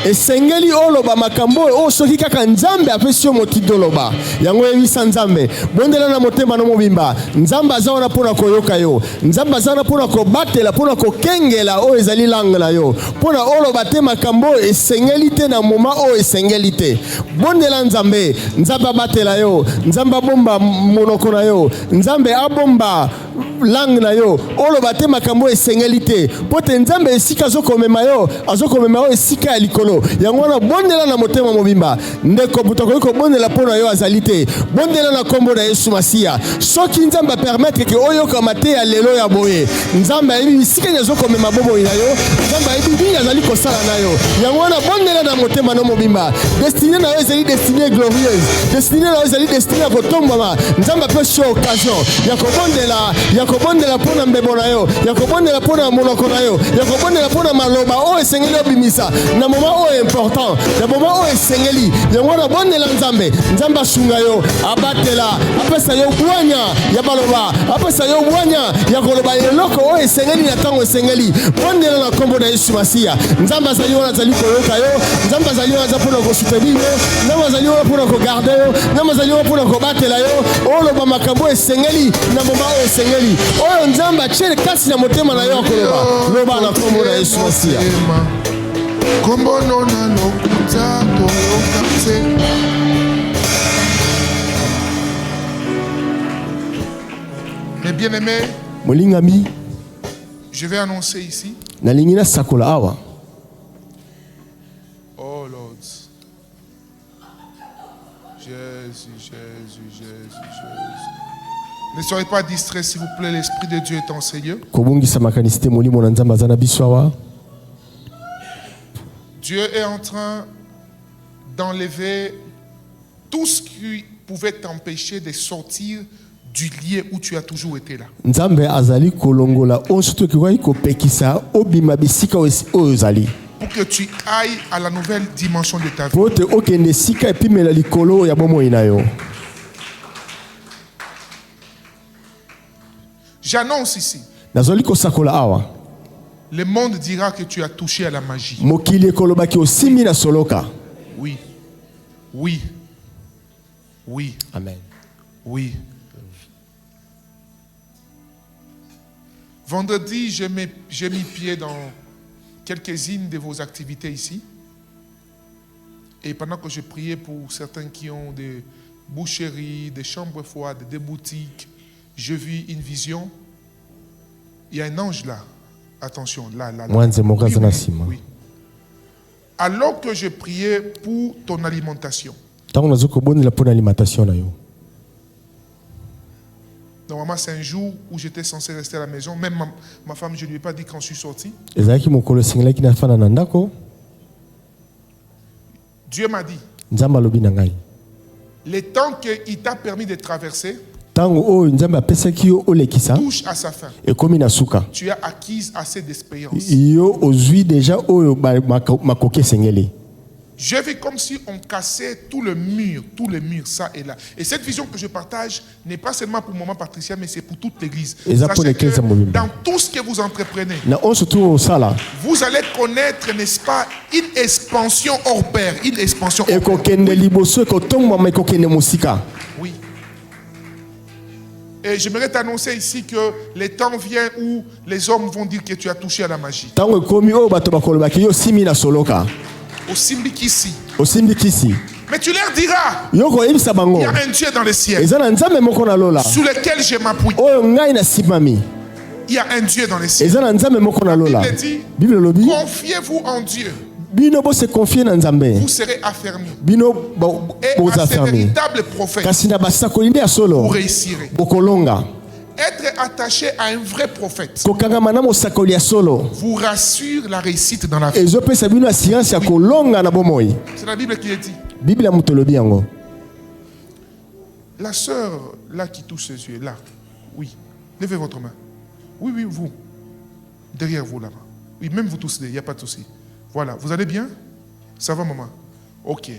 Speaker 1: Esengeli oloba makambo o soki kaka nzambe apesi yo motindo loba yango yebisa nzambe bondela na motema no mobimba nzambe azawana pona koyoka yo nzambe azawana pona kobatela pona kokengela o ezali langue na yo pona oloba te makambo esengeli te na moma o esengeli te bondela nzambe nzambe abatela yo nzambe abomba monoko na yo nzambe abomba langue na yo oloba te makambo esengeli te pote nzambe esika azokomema yo esika ya likolo yango wana bondela na motema mobimba ndeko butako ko bondela pona yo azali te bondela na kombo na Yesu Masia soki nzambe permettre que oyoka mate ya lelo ya boye nzambe ayebi esika azokomema bobo na yo nzambe ayebi bini azali kosala na yo yango wana bondela na motema no mobimba destiné na yo ezali destiné glorieuse destiné na yo ezali destiné ya kotombama nzambe apesi occasion ya kobondela pona mbebo na yo ya kobondela pona monoko na yo ya kobondela pona maloba o esengeli obimisa na moment o important na moment o esengeli yango na bondela nzambe asunga yo abatela apesa yo bwanya ya baloba apesa yo bwanya ya koloba eloko o esengeli na tango esengeli bondela na kombo na Yesu Masia nzambe azali wana azali koyoka yo nzambe azali wana azali pona kosoutenir yo nzambe azali wana pona kogarde yo nzambe azali wana pona kobatela yo oloba makambo esengeli na moment o esengeli oyo nzambe atie kasi na motema na yo akoloba loba na kombo na Yesu Masia kombo nona lokuta toyokase. Mes bien-aimés, molingami, je vais annoncer ici. Nalingina sakola awa. Oh Lord. Jésus, Jésus, Jésus, Jésus. Ne soyez pas distraits, s'il vous plaît. L'Esprit de Dieu est en ces lieux.
Speaker 2: kobungisa makanisi te molimo na nzambe aza na biso awa.
Speaker 1: Dieu est en train d'enlever tout ce qui pouvait t'empêcher de sortir du lieu où tu as toujours été là.
Speaker 2: Nzambe azali kolongola onso to kiwai kopekisa obima bisika oyo zali.
Speaker 1: Pour que tu ailles à la nouvelle dimension de ta vie.
Speaker 2: Pote okende sika epimela likolo ya bomoi na yo.
Speaker 1: J'annonce ici.
Speaker 2: Nazoli kosakola awa.
Speaker 1: Le monde dira que tu as touché à la magie.
Speaker 2: Mokili ekolobaki osimi na soloka.
Speaker 1: Oui. Oui. Oui.
Speaker 2: Amen.
Speaker 1: Oui. Vendredi, j'ai mis pied dans quelques-unes de vos activités ici. Et pendant que je priais pour certains qui ont des boucheries, des chambres froides, des boutiques, j'ai vu une vision. Il y a un ange là. Attention, là. Oui. Alors que je priais pour ton alimentation. Normalement, c'est un jour où j'étais censé rester à la maison. Même ma femme, je ne lui ai pas dit quand je suis sorti. Dieu m'a dit, le temps qu'il t'a permis de traverser touche à sa fin. Tu as acquis assez d'expérience. J'ai vu comme si on cassait tout le mur, ça et là. Et cette vision que je partage n'est pas seulement pour Maman Patricia, mais c'est pour toute l'église. Sachez que dans tout ce que vous entreprenez, vous allez connaître, n'est-ce pas, une expansion hors pair, une expansion hors pair. Oui. Et j'aimerais t'annoncer ici que le temps vient où les hommes vont dire que tu as touché à la magie. Au Simbikisi. Mais tu leur diras, il y a un Dieu dans le ciel sur lequel je m'appuie. Il y a un Dieu dans le ciel. La Bible dit, confiez-vous en Dieu. Vous serez affermis. Et à ces véritables prophètes, vous réussirez. Être attaché à un vrai prophète vous rassure la réussite dans la vie. Oui. C'est la Bible qui est dit. La sœur là qui touche ses yeux, là. Oui. Levez votre main. Oui, oui, vous. Derrière vous là-bas. Oui, même vous tous, il n'y a pas de souci. Voilà. Vous allez bien? Ça va, maman? Ok.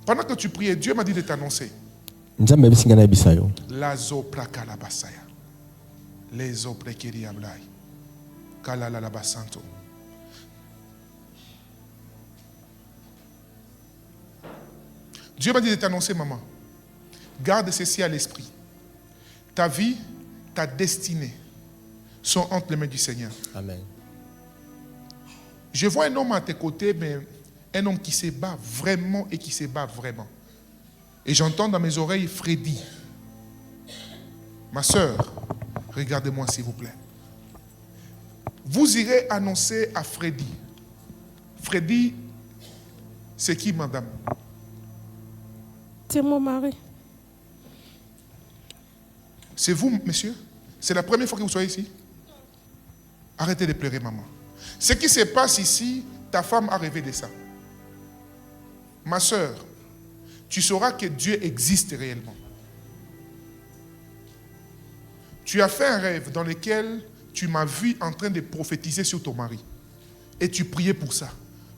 Speaker 1: Pendant que tu priais, Dieu m'a dit de t'annoncer. Lazo plakala basaya. Lezo plekiri ablai. Kalala la basanto. Dieu m'a dit de t'annoncer, maman. Garde ceci à l'esprit. Ta vie, ta destinée sont entre les mains du Seigneur.
Speaker 2: Amen.
Speaker 1: Je vois un homme à tes côtés, mais un homme qui se bat vraiment et qui se bat vraiment. Et j'entends dans mes oreilles Freddy. Ma sœur, regardez-moi s'il vous plaît. Vous irez annoncer à Freddy. Freddy, c'est qui, madame?
Speaker 4: C'est mon mari.
Speaker 1: C'est vous, monsieur? C'est la première fois que vous soyez ici? Arrêtez de pleurer, maman. Ce qui se passe ici, ta femme a rêvé de ça. Ma sœur, tu sauras que Dieu existe réellement. Tu as fait un rêve dans lequel tu m'as vu en train de prophétiser sur ton mari. Et tu priais pour ça.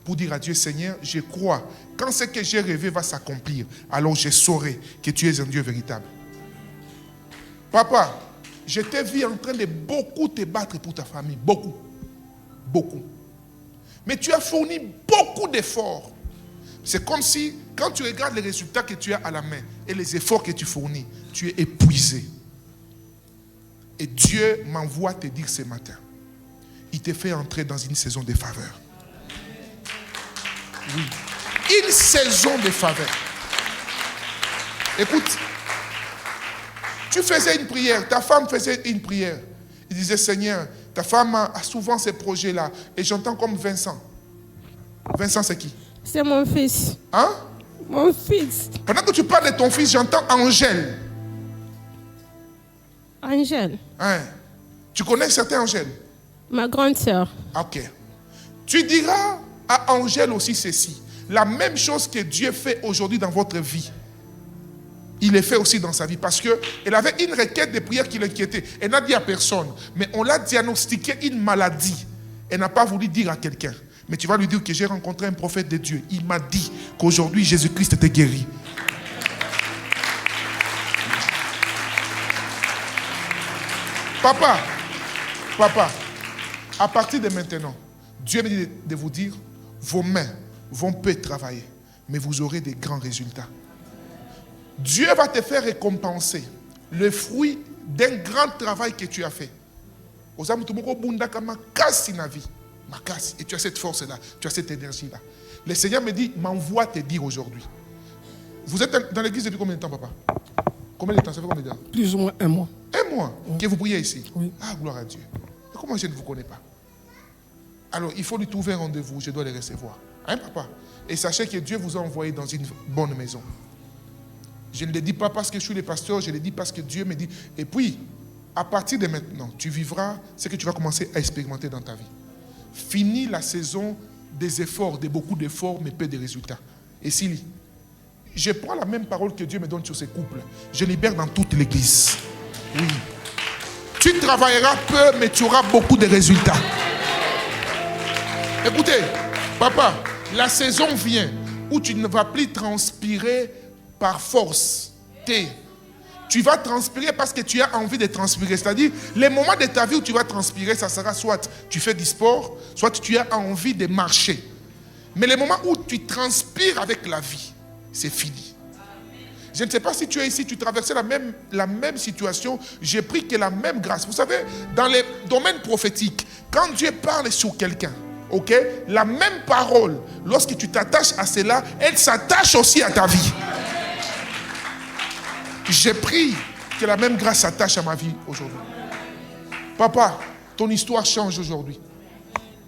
Speaker 1: Pour dire à Dieu, Seigneur, je crois, quand ce que j'ai rêvé va s'accomplir, alors je saurai que tu es un Dieu véritable. Papa, je t'ai vu en train de beaucoup te battre pour ta famille. Beaucoup. Beaucoup. Mais tu as fourni beaucoup d'efforts. C'est comme si, quand tu regardes les résultats que tu as à la main et les efforts que tu fournis, tu es épuisé. Et Dieu m'envoie te dire ce matin, il te fait entrer dans une saison de faveur. Oui. Une saison de faveur. Écoute, tu faisais une prière, ta femme faisait une prière. Il disait, Seigneur, ta femme a souvent ces projets-là. Et j'entends comme Vincent. Vincent, c'est qui?
Speaker 4: C'est mon fils.
Speaker 1: Hein?
Speaker 4: Mon fils.
Speaker 1: Pendant que tu parles de ton fils, j'entends Angèle.
Speaker 4: Angèle,
Speaker 1: Hein? Tu connais certains Angèle?
Speaker 4: ma grande sœur.
Speaker 1: Ok. Tu diras à Angèle aussi ceci. La même chose que Dieu fait aujourd'hui dans votre vie, il le fait aussi dans sa vie. Parce qu'elle avait une requête de prière qui l'inquiétait. Elle n'a dit à personne. Mais on l'a diagnostiqué une maladie. Elle n'a pas voulu dire à quelqu'un. Mais tu vas lui dire que j'ai rencontré un prophète de Dieu. Il m'a dit qu'aujourd'hui Jésus-Christ était guéri. Papa, à partir de maintenant, Dieu me dit de vous dire, vos mains vont peu travailler, mais vous aurez des grands résultats. Dieu va te faire récompenser le fruit d'un grand travail que tu as fait. Et tu as cette force-là, tu as cette énergie-là. Le Seigneur me dit, m'envoie te dire aujourd'hui. Vous êtes dans l'église depuis combien de temps, papa? Combien de temps? Ça fait combien de temps?
Speaker 5: Plus ou moins 1 mois.
Speaker 1: 1 mois que vous priez ici?
Speaker 5: Oui.
Speaker 1: Ah, gloire à Dieu. Mais comment je ne vous connais pas? Alors, il faut lui trouver un rendez-vous, je dois les recevoir. Hein, papa? Et sachez que Dieu vous a envoyé dans une bonne maison. Je ne le dis pas parce que je suis le pasteur, je le dis parce que Dieu me dit. Et puis, à partir de maintenant, tu vivras ce que tu vas commencer à expérimenter dans ta vie. Finis la saison des efforts, de beaucoup d'efforts, mais peu de résultats. Et Sylvie, je prends la même parole que Dieu me donne sur ces couples. Je libère dans toute l'église. Oui. Tu travailleras peu, mais tu auras beaucoup de résultats. Écoutez, papa, la saison vient où tu ne vas plus transpirer par force. Tu vas transpirer parce que tu as envie de transpirer. C'est-à-dire, les moments de ta vie où tu vas transpirer, ça sera soit tu fais du sport, soit tu as envie de marcher. Mais les moments où tu transpires avec la vie, c'est fini. Je ne sais pas si tu es ici, tu traversais la même situation. J'ai pris que la même grâce. Vous savez, dans les domaines prophétiques, quand Dieu parle sur quelqu'un, ok, la même parole, lorsque tu t'attaches à cela, elle s'attache aussi à ta vie. J'ai pris que la même grâce s'attache à ma vie aujourd'hui. Papa, ton histoire change aujourd'hui.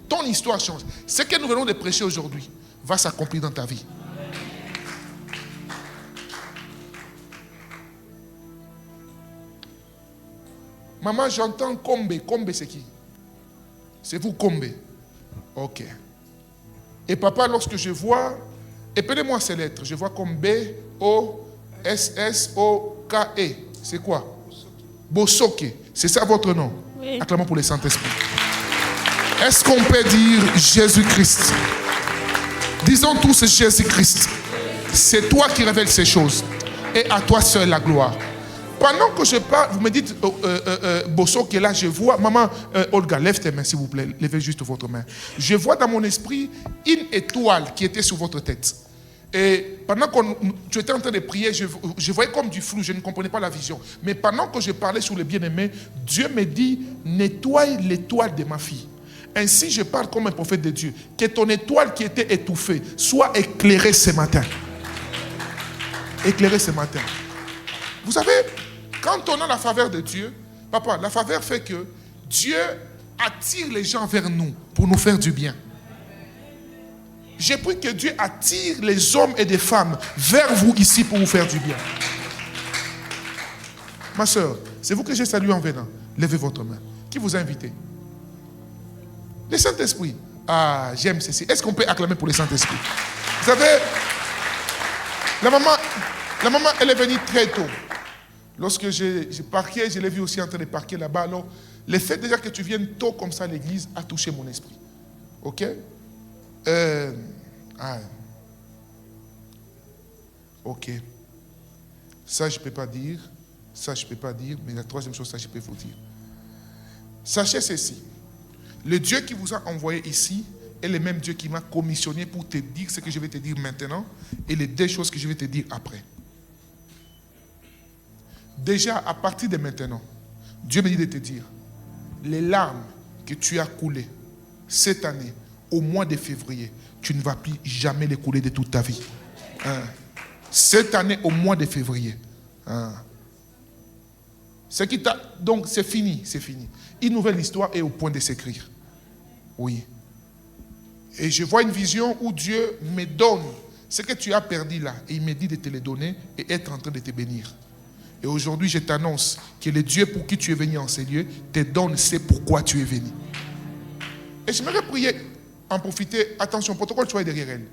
Speaker 1: Ton histoire change. Ce que nous venons de prêcher aujourd'hui va s'accomplir dans ta vie. Maman, j'entends Kombe. Kombe, c'est qui? C'est vous, Kombe. Ok. Et papa, lorsque je vois, épelez-moi ces lettres. Je vois comme B-O-S-S-O-K-E. C'est quoi? Bosoke. C'est ça votre nom?
Speaker 4: Oui.
Speaker 1: Acclamons pour le Saint-Esprit. Est-ce qu'on peut dire Jésus-Christ? Disons tous Jésus-Christ. C'est toi qui révèles ces choses. Et à toi seul la gloire. Pendant que je parle, vous me dites, Bosso qui est là, je vois, maman, Olga, lève tes mains s'il vous plaît, levez juste votre main. Je vois dans mon esprit une étoile qui était sur votre tête. Et pendant que tu étais en train de prier, je voyais comme du flou, je ne comprenais pas la vision. Mais pendant que je parlais sur le bien-aimé, Dieu me dit, nettoie l'étoile de ma fille. Ainsi, je parle comme un prophète de Dieu. Que ton étoile qui était étouffée soit éclairée ce matin. Éclairée ce matin. Vous savez, quand on a la faveur de Dieu, papa, la faveur fait que Dieu attire les gens vers nous pour nous faire du bien. J'ai pris que Dieu attire les hommes et les femmes vers vous ici pour vous faire du bien. Ma soeur, c'est vous que j'ai salué en venant. Levez votre main. Qui vous a invité? Le Saint-Esprit. Ah, j'aime ceci. Est-ce qu'on peut acclamer pour le Saint-Esprit? Vous savez, la maman, elle est venue très tôt. Lorsque j'ai parqué, je l'ai vu aussi en train de parquer là-bas. Alors, le fait déjà que tu viennes tôt comme ça à l'église a touché mon esprit. Ok? Ok. Ça, je ne peux pas dire. Ça, je ne peux pas dire. Mais la troisième chose, ça, je peux vous dire. Sachez ceci. Le Dieu qui vous a envoyé ici est le même Dieu qui m'a commissionné pour te dire ce que je vais te dire maintenant et les deux choses que je vais te dire après. Déjà, à partir de maintenant, Dieu me dit de te dire, les larmes que tu as coulées cette année, au mois de février, tu ne vas plus jamais les couler de toute ta vie. Cette année, au mois de février. Donc, c'est fini, c'est fini. Une nouvelle histoire est au point de s'écrire. Oui. Et je vois une vision où Dieu me donne ce que tu as perdu là. Et il me dit de te le donner et être en train de te bénir. Et aujourd'hui, je t'annonce que le Dieu pour qui tu es venu en ces lieux te donne c'est pourquoi tu es venu. Et j'aimerais prier, en profiter. Attention, protocole, tu es derrière elle.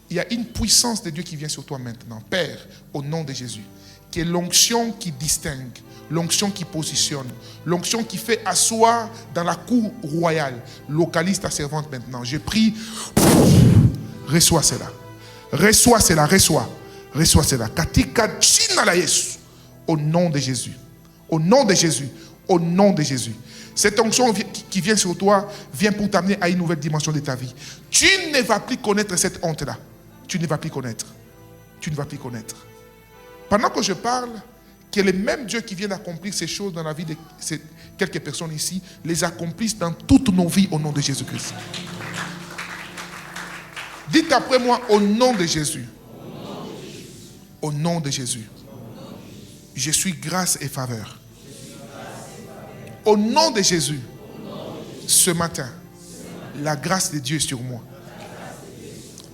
Speaker 1: Il y a une puissance de Dieu qui vient sur toi maintenant. Père, au nom de Jésus, qui est l'onction qui distingue, l'onction qui positionne, l'onction qui fait asseoir dans la cour royale. Localise ta servante maintenant. Je prie, reçois cela. Reçois cela, reçois cela. Katika jina la Yesu. Au nom de Jésus. Au nom de Jésus. Au nom de Jésus. Cette onction qui vient sur toi vient pour t'amener à une nouvelle dimension de ta vie. Tu ne vas plus connaître cette honte-là. Tu ne vas plus connaître. Tu ne vas plus connaître. Pendant que je parle, que le même Dieu qui vient d'accomplir ces choses dans la vie de quelques personnes ici, les accomplisse dans toutes nos vies au nom de Jésus-Christ. Dites après moi, au nom de Jésus. Au nom de Jésus. Je suis grâce et faveur. Au nom de Jésus, ce matin, la grâce de Dieu est sur moi.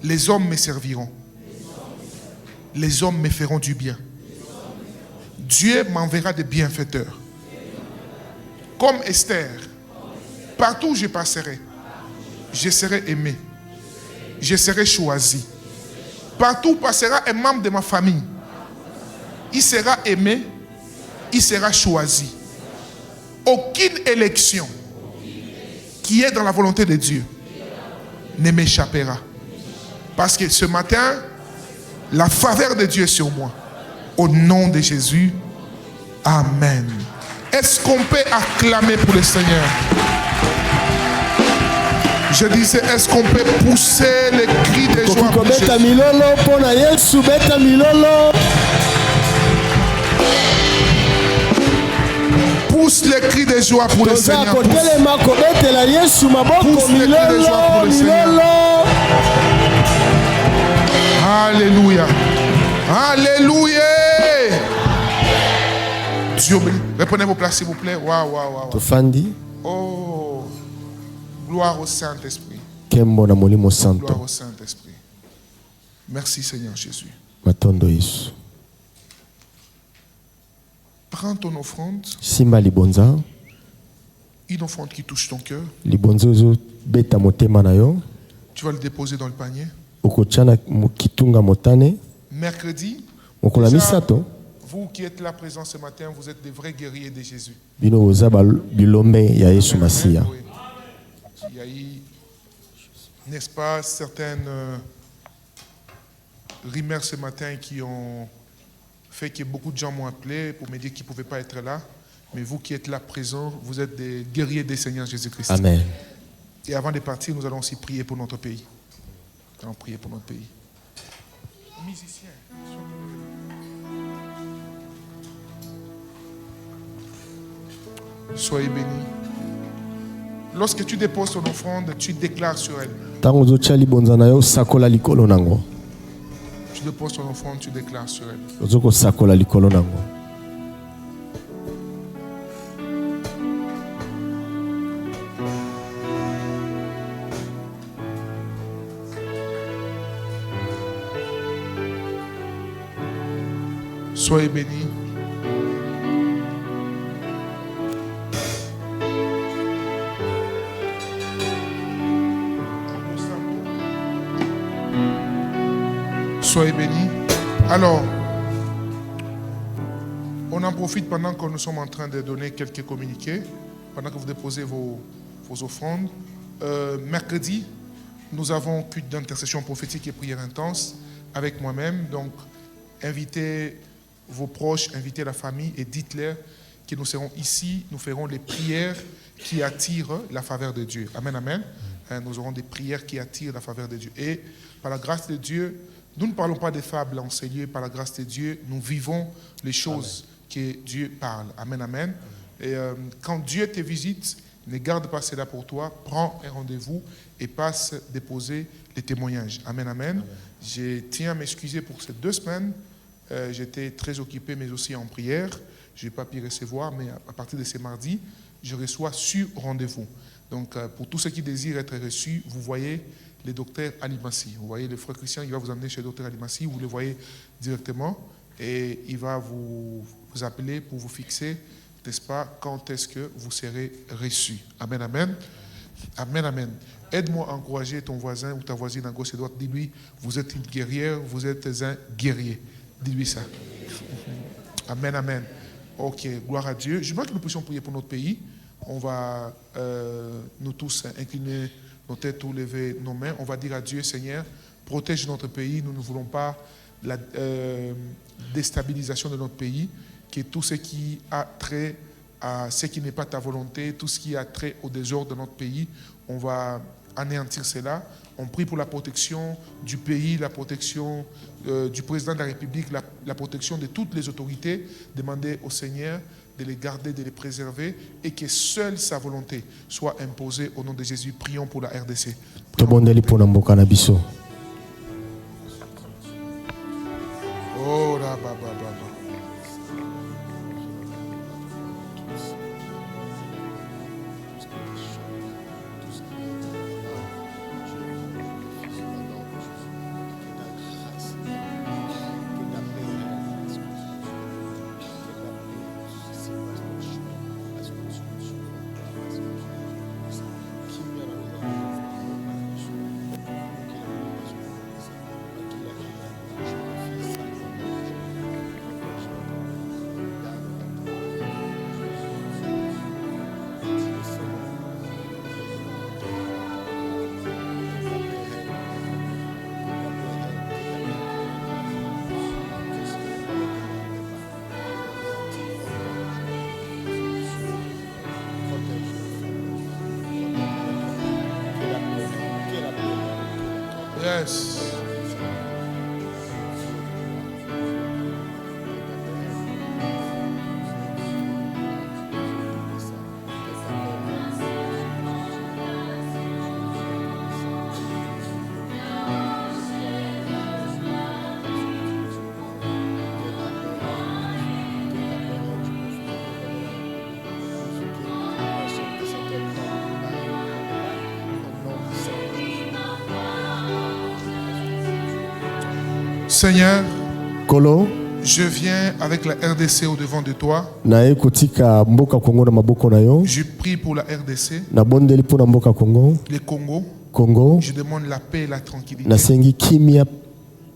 Speaker 1: Les hommes me serviront. Les hommes me feront du bien. Dieu m'enverra des bienfaiteurs. Comme Esther, partout où je passerai, je serai aimé. Je serai choisi. Partout où passera un membre de ma famille, il sera aimé, il sera choisi. Aucune élection qui est dans la volonté de Dieu ne m'échappera. Parce que ce matin, la faveur de Dieu est sur moi. Au nom de Jésus, amen. Est-ce qu'on peut acclamer pour le Seigneur? Je disais, est-ce qu'on peut pousser les cris de joie pour Jésus? Pousse les cris de joie pour le Seigneur. Pousse les cris de joie pour le Seigneur. Alléluia. Alléluia. Dieu béni. Reprenez vos places s'il vous plaît. Waouh, waouh, waouh. Oh. Gloire au Saint-Esprit. Gloire au Saint-Esprit. Merci Seigneur Jésus. Prends ton offrande. Une offrande qui touche ton cœur. Tu vas le déposer dans le panier. Mercredi, déjà, vous qui êtes là présents ce matin, vous êtes des vrais guerriers de Jésus. Il y a eu, n'est-ce pas, certaines rumeurs ce matin qui ont fait que beaucoup de gens m'ont appelé pour me dire qu'ils ne pouvaient pas être là. Mais vous qui êtes là présents, vous êtes des guerriers des Seigneurs Jésus-Christ.
Speaker 2: Amen.
Speaker 1: Et avant de partir, nous allons aussi prier pour notre pays. Nous allons prier pour notre pays. Musiciens, soyez bénis. Lorsque tu déposes ton offrande, tu déclares sur elle. Tu déposes ton offrande, tu déclares sur elle. Soyez bénis. Soyez bénis. Alors, on en profite pendant que nous sommes en train de donner quelques communiqués, pendant que vous déposez vos offrandes. Mercredi, nous avons culte d'intercession prophétique et prière intense avec moi-même. Donc, invitez vos proches, invitez la famille et dites-leur que nous serons ici, nous ferons les prières qui attirent la faveur de Dieu. Amen, amen. Nous aurons des prières qui attirent la faveur de Dieu. Et par la grâce de Dieu, nous ne parlons pas des fables en ces lieux. Par la grâce de Dieu, nous vivons les choses que Dieu parle. Amen, amen. Et quand Dieu te visite, ne garde pas cela pour toi. Prends un rendez-vous et passe déposer les témoignages. Amen, amen. Je tiens à m'excuser pour ces 2 semaines. J'étais très occupé, mais aussi en prière. Je n'ai pas pu recevoir, mais à partir de ce mardi, je reçois sur rendez-vous. Donc, pour tous ceux qui désirent être reçus, vous voyez le docteur Ali Massi. Vous voyez le frère Christian, il va vous amener chez le docteur Ali Massi. Vous le voyez directement. et il va vous appeler pour vous fixer, n'est-ce pas, quand est-ce que vous serez reçu. Amen, amen. Amen, amen. Aide-moi à encourager ton voisin ou ta voisine à gauche et à droite. Dis-lui, vous êtes une guerrière, vous êtes un guerrier. Dis-lui ça. Amen, amen. Ok, gloire à Dieu. Je veux que nous puissions prier pour notre pays. On va nous tous incliner nos têtes ou lever nos mains. On va dire à Dieu, Seigneur, protège notre pays. Nous ne voulons pas la déstabilisation de notre pays, que tout ce qui a trait à ce qui n'est pas ta volonté, tout ce qui a trait au désordre de notre pays, on va anéantir cela. On prie pour la protection du pays, la protection du président de la République, la protection de toutes les autorités. Demandez au Seigneur de les garder, de les préserver et que seule sa volonté soit imposée au nom de Jésus. Prions pour la RDC. Oh là, yes. Seigneur,
Speaker 2: Kolo,
Speaker 1: je viens avec la RDC au devant de toi.
Speaker 2: nae kotika mboka Kongo na maboko na yo.
Speaker 1: Je prie pour la RDC,
Speaker 2: Na bondeli pona mboka Kongo.
Speaker 1: les Congo.
Speaker 2: Kongo,
Speaker 1: Je demande la paix et la tranquillité.
Speaker 2: na sengi kimia.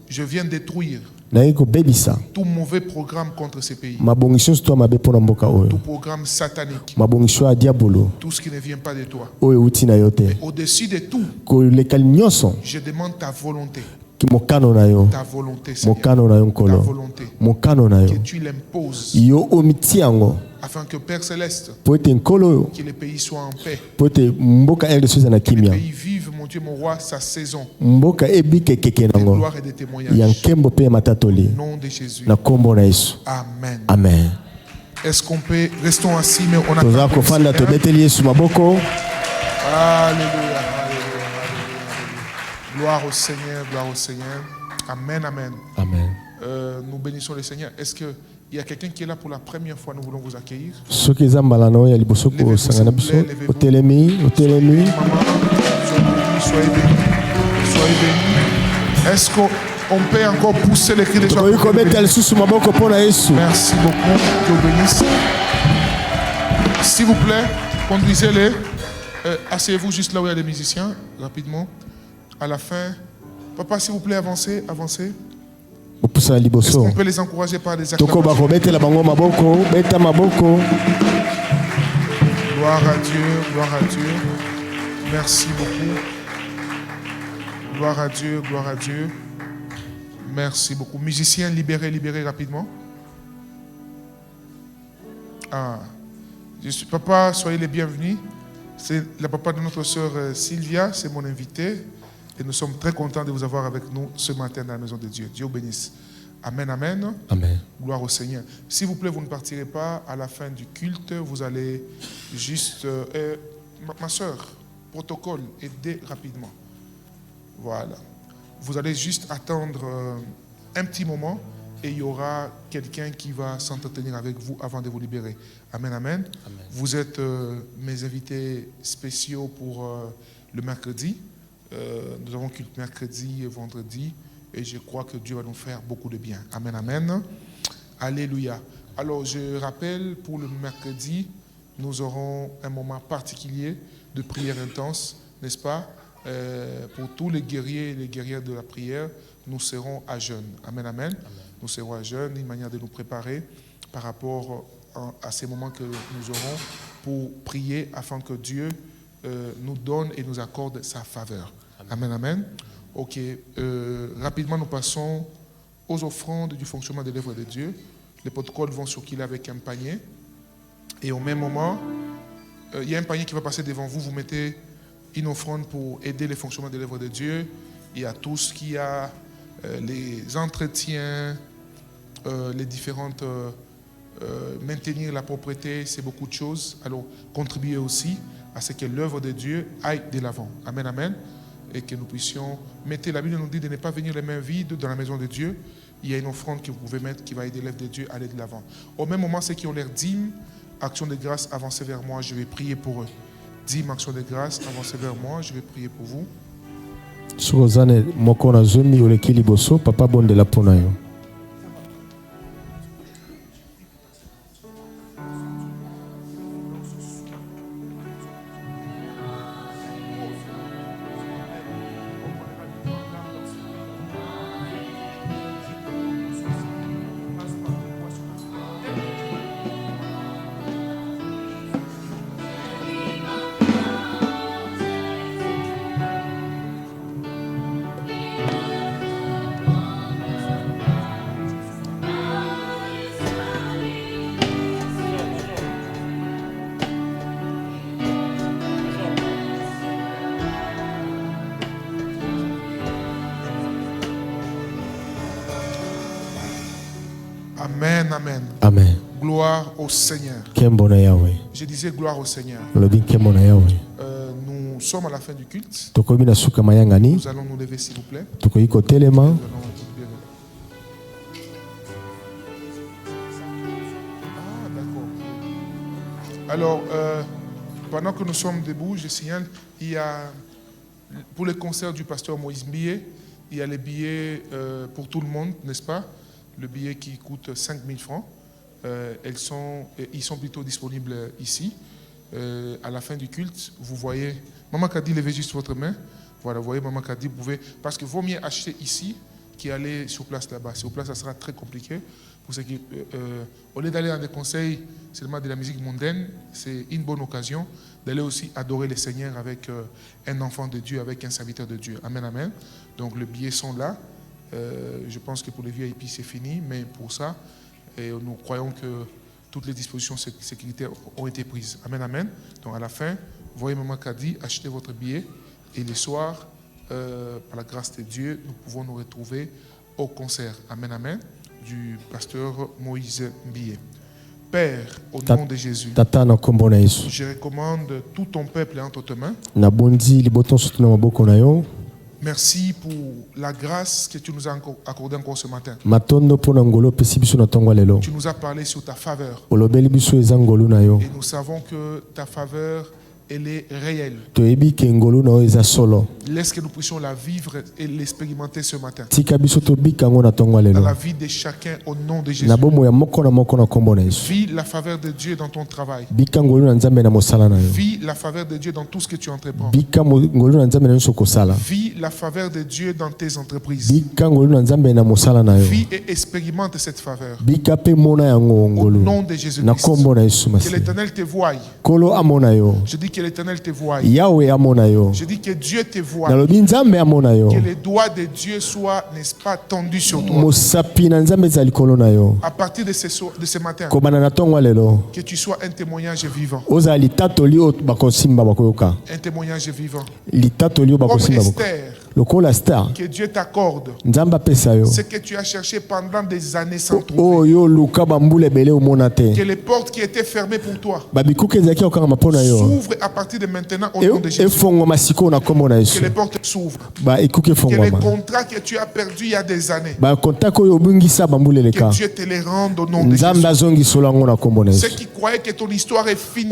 Speaker 1: Je viens détruire
Speaker 2: Nae ko bebisa.
Speaker 1: tout mauvais programme contre ces pays.
Speaker 2: Mabongisho sto mabe pona mboka oyo.
Speaker 1: Tout programme satanique.
Speaker 2: Mabongisho a diabolo.
Speaker 1: Tout ce qui ne vient pas de toi.
Speaker 2: Oyo uti na yote.
Speaker 1: Au-dessus de tout,
Speaker 2: Ko lekali nyonso.
Speaker 1: je demande ta volonté.
Speaker 2: Ki mokano na yo.
Speaker 1: Ta volonté, Seigneur.
Speaker 2: Mokano na yo
Speaker 1: Ta
Speaker 2: nkolo.
Speaker 1: volonté.
Speaker 2: Mokano na
Speaker 1: Que
Speaker 2: yo.
Speaker 1: tu l'imposes.
Speaker 2: Yo omiti yango.
Speaker 1: Afin que Père Céleste,
Speaker 2: Po ete nkolo yo.
Speaker 1: que les pays soient en paix.
Speaker 2: Po ete mboka RDC na
Speaker 1: Que les
Speaker 2: kimia.
Speaker 1: pays vivent, mon Dieu, mon roi, sa saison
Speaker 2: Mboka ebike keke
Speaker 1: de
Speaker 2: nango.
Speaker 1: gloire et de
Speaker 2: Ya
Speaker 1: témoignage.
Speaker 2: nkembo pe ya matatoli.
Speaker 1: Au nom de Jésus.
Speaker 2: Na kombo na Yesu.
Speaker 1: Amen.
Speaker 2: Amen.
Speaker 1: Est-ce qu'on peut, restons assis, mais on a
Speaker 2: Toza kofanda tobeteli Yesu maboko.
Speaker 1: Alléluia, alléluia, alléluia. Gloire au Seigneur, gloire au Seigneur. Amen, amen.
Speaker 2: Amen.
Speaker 1: Nous bénissons le Seigneur. Est-ce qu'il y a quelqu'un qui est là pour la première fois? Nous voulons vous accueillir.
Speaker 2: Soki eza mbala na oyo ya liboso kosangana biso. Otelemi.
Speaker 1: Maman, soyez bénis. Soyez bénis. Est-ce qu'on peut encore pousser les cris de joie?
Speaker 2: Tokoki kobeta lisusu maboko mpona Yesu.
Speaker 1: Merci beaucoup. Dieu vous bénisse. S'il vous plaît, conduisez-les. Asseyez-vous juste là où il y a des musiciens, rapidement. À la fin. Papa, s'il vous plaît, avancez, avancez.
Speaker 2: Opusa
Speaker 1: Est-ce
Speaker 2: liboso.
Speaker 1: qu'on peut les encourager par des
Speaker 2: Toko
Speaker 1: acclamations?
Speaker 2: bakobetela bango maboko, beta maboko.
Speaker 1: Gloire à Dieu, gloire à Dieu. Merci beaucoup. Gloire à Dieu, gloire à Dieu. Merci beaucoup. Musiciens, libérez, libérez rapidement. Ah, papa, soyez les bienvenus. C'est la papa de notre sœur Sylvia, c'est mon invité. Et nous sommes très contents de vous avoir avec nous ce matin dans la maison de Dieu. Dieu vous bénisse. Amen, amen.
Speaker 2: Amen.
Speaker 1: Gloire au Seigneur. S'il vous plaît, vous ne partirez pas à la fin du culte. Vous allez juste... ma soeur, protocole, aidez rapidement. Voilà. Vous allez juste attendre un petit moment et il y aura quelqu'un qui va s'entretenir avec vous avant de vous libérer. Amen, amen. Amen. Vous êtes mes invités spéciaux pour le mercredi. Nous avons culte mercredi et vendredi et je crois que Dieu va nous faire beaucoup de bien. Amen, amen. Alléluia. Alors je rappelle, pour le mercredi, nous aurons un moment particulier de prière intense, n'est-ce pas? Pour tous les guerriers et les guerrières de la prière, nous serons à jeûne. Amen, amen. Nous serons à jeûne, une manière de nous préparer par rapport à ces moments que nous aurons pour prier afin que Dieu nous donne et nous accorde sa faveur. Amen, amen. Ok, rapidement nous passons aux offrandes du fonctionnement de l'œuvre de Dieu. Les protocoles vont circuler avec un panier. Et au même moment, il y a un panier qui va passer devant vous. Vous mettez une offrande pour aider le fonctionnement de l'œuvre de Dieu. Il y a tout ce qui a les entretiens, les différentes... maintenir la propreté, c'est beaucoup de choses. Alors, contribuer aussi à ce que l'œuvre de Dieu aille de l'avant. Amen, amen. Et que nous puissions mettre, la Bible nous dit de ne pas venir les mains vides dans la maison de Dieu. Il y a une offrande que vous pouvez mettre qui va aider l'œuvre de Dieu à aller de l'avant. Au même moment, ceux qui ont l'air dîmes, action de grâce, avancez vers moi, je vais prier pour eux. Dîmes, action de grâce, avancez vers moi, je vais prier pour vous.
Speaker 2: Sukozane mokona zomi olekili boso papa bonde la ponayo.
Speaker 1: Amen, amen.
Speaker 2: Amen.
Speaker 1: Gloire au Seigneur.
Speaker 2: Kembona Yahweh.
Speaker 1: Je disais gloire au Seigneur.
Speaker 2: Lobi kembona Yahweh.
Speaker 1: Nous sommes à la fin du culte.
Speaker 2: Tokomi na suka mayangani.
Speaker 1: Nous allons nous lever s'il vous plaît.
Speaker 2: Tokoyi kotelema.
Speaker 1: Ah, d'accord. Alors, pendant que nous sommes debout, je signale, il y a, pour le concert du pasteur Moïse Mbie, il y a les billets pour tout le monde, n'est-ce pas? Le billet qui coûte 5 000 francs. Ils sont plutôt disponibles ici. À la fin du culte, vous voyez, Maman Kadi, levez juste votre main. Voilà, vous voyez, Maman Kadi, vous pouvez, parce que vaut mieux acheter ici qu'aller sur place là-bas. Sur place, ça sera très compliqué. Pour ceux qui, au lieu d'aller dans des conseils seulement de la musique mondaine, c'est une bonne occasion d'aller aussi adorer le Seigneur avec un enfant de Dieu, avec un serviteur de Dieu. Amen, amen. Donc, les billets sont là. Je pense que pour les VIP, c'est fini, mais pour ça, nous croyons que toutes les dispositions sécuritaires ont été prises. Amen, amen. Donc à la fin, voyez Maman Kadi, achetez votre billet et le soir, par la grâce de Dieu, nous pouvons nous retrouver au concert. Amen, amen, du pasteur Moïse Mbie. Père, au nom de Jésus, je recommande tout ton peuple entre tes mains. Merci pour la grâce que tu nous as accordée encore ce matin. Tu nous as parlé sur ta faveur. Et nous savons que ta faveur, elle est réelle. Laisse que nous puissions la vivre et l'expérimenter ce matin. Dans la vie de chacun au nom de Jésus. Vis la faveur de Dieu dans ton travail. Vis la faveur de Dieu dans tout ce que tu entreprends. Vis la faveur de Dieu dans tes entreprises. Vis et expérimente cette faveur. Au nom de Jésus-Christ. Que l'Éternel te voie. Je dis que l'Éternel te voie. Je dis que Dieu te voie. Que les doigts de Dieu soient, n'est-ce pas, tendus sur toi. À partir de ce matin, que tu sois un témoignage vivant. Un témoignage vivant. Comme Esther, que Dieu t'accorde ce que tu as cherché pendant des années sans trouver. Que les portes qui étaient fermées pour toi s'ouvrent à partir de maintenant au nom de Jésus. Que les portes s'ouvrent. Que les contrats que tu as perdus il y a des années, que Dieu te les rende au nom de Jésus. Ceux qui croyaient que ton histoire est finie,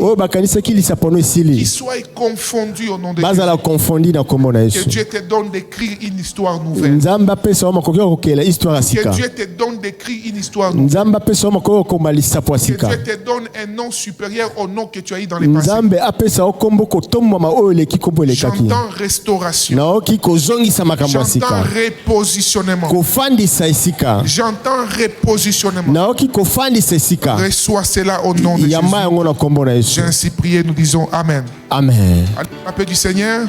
Speaker 1: qu'ils soient confondus au nom de Jésus. Que Dieu te donne d'écrire une histoire nouvelle.
Speaker 2: Nzambe apesa makoki okokela histoire ya
Speaker 1: Que
Speaker 2: sika.
Speaker 1: Dieu te donne d'écrire une histoire nouvelle.
Speaker 2: Nzambe apesa makoki okoma lisapo ya
Speaker 1: Que
Speaker 2: sika.
Speaker 1: Dieu te donne un nom supérieur au nom que tu as eu dans les passés.
Speaker 2: Nzambe apesa okombo kotombama oyo eleki kombo elekaki.
Speaker 1: J'entends restauration.
Speaker 2: Naoki kozongisa makambo ya
Speaker 1: J'entends
Speaker 2: sika.
Speaker 1: repositionnement.
Speaker 2: Kofandisa esika.
Speaker 1: J'entends repositionnement.
Speaker 2: Naoki kofandisa esika.
Speaker 1: Reçois cela au nom de Jésus.
Speaker 2: Yamba yango na kombo na Yesu.
Speaker 1: J'ai ainsi prié, nous disons Amen.
Speaker 2: Amen.
Speaker 1: Allez, la paix du Seigneur.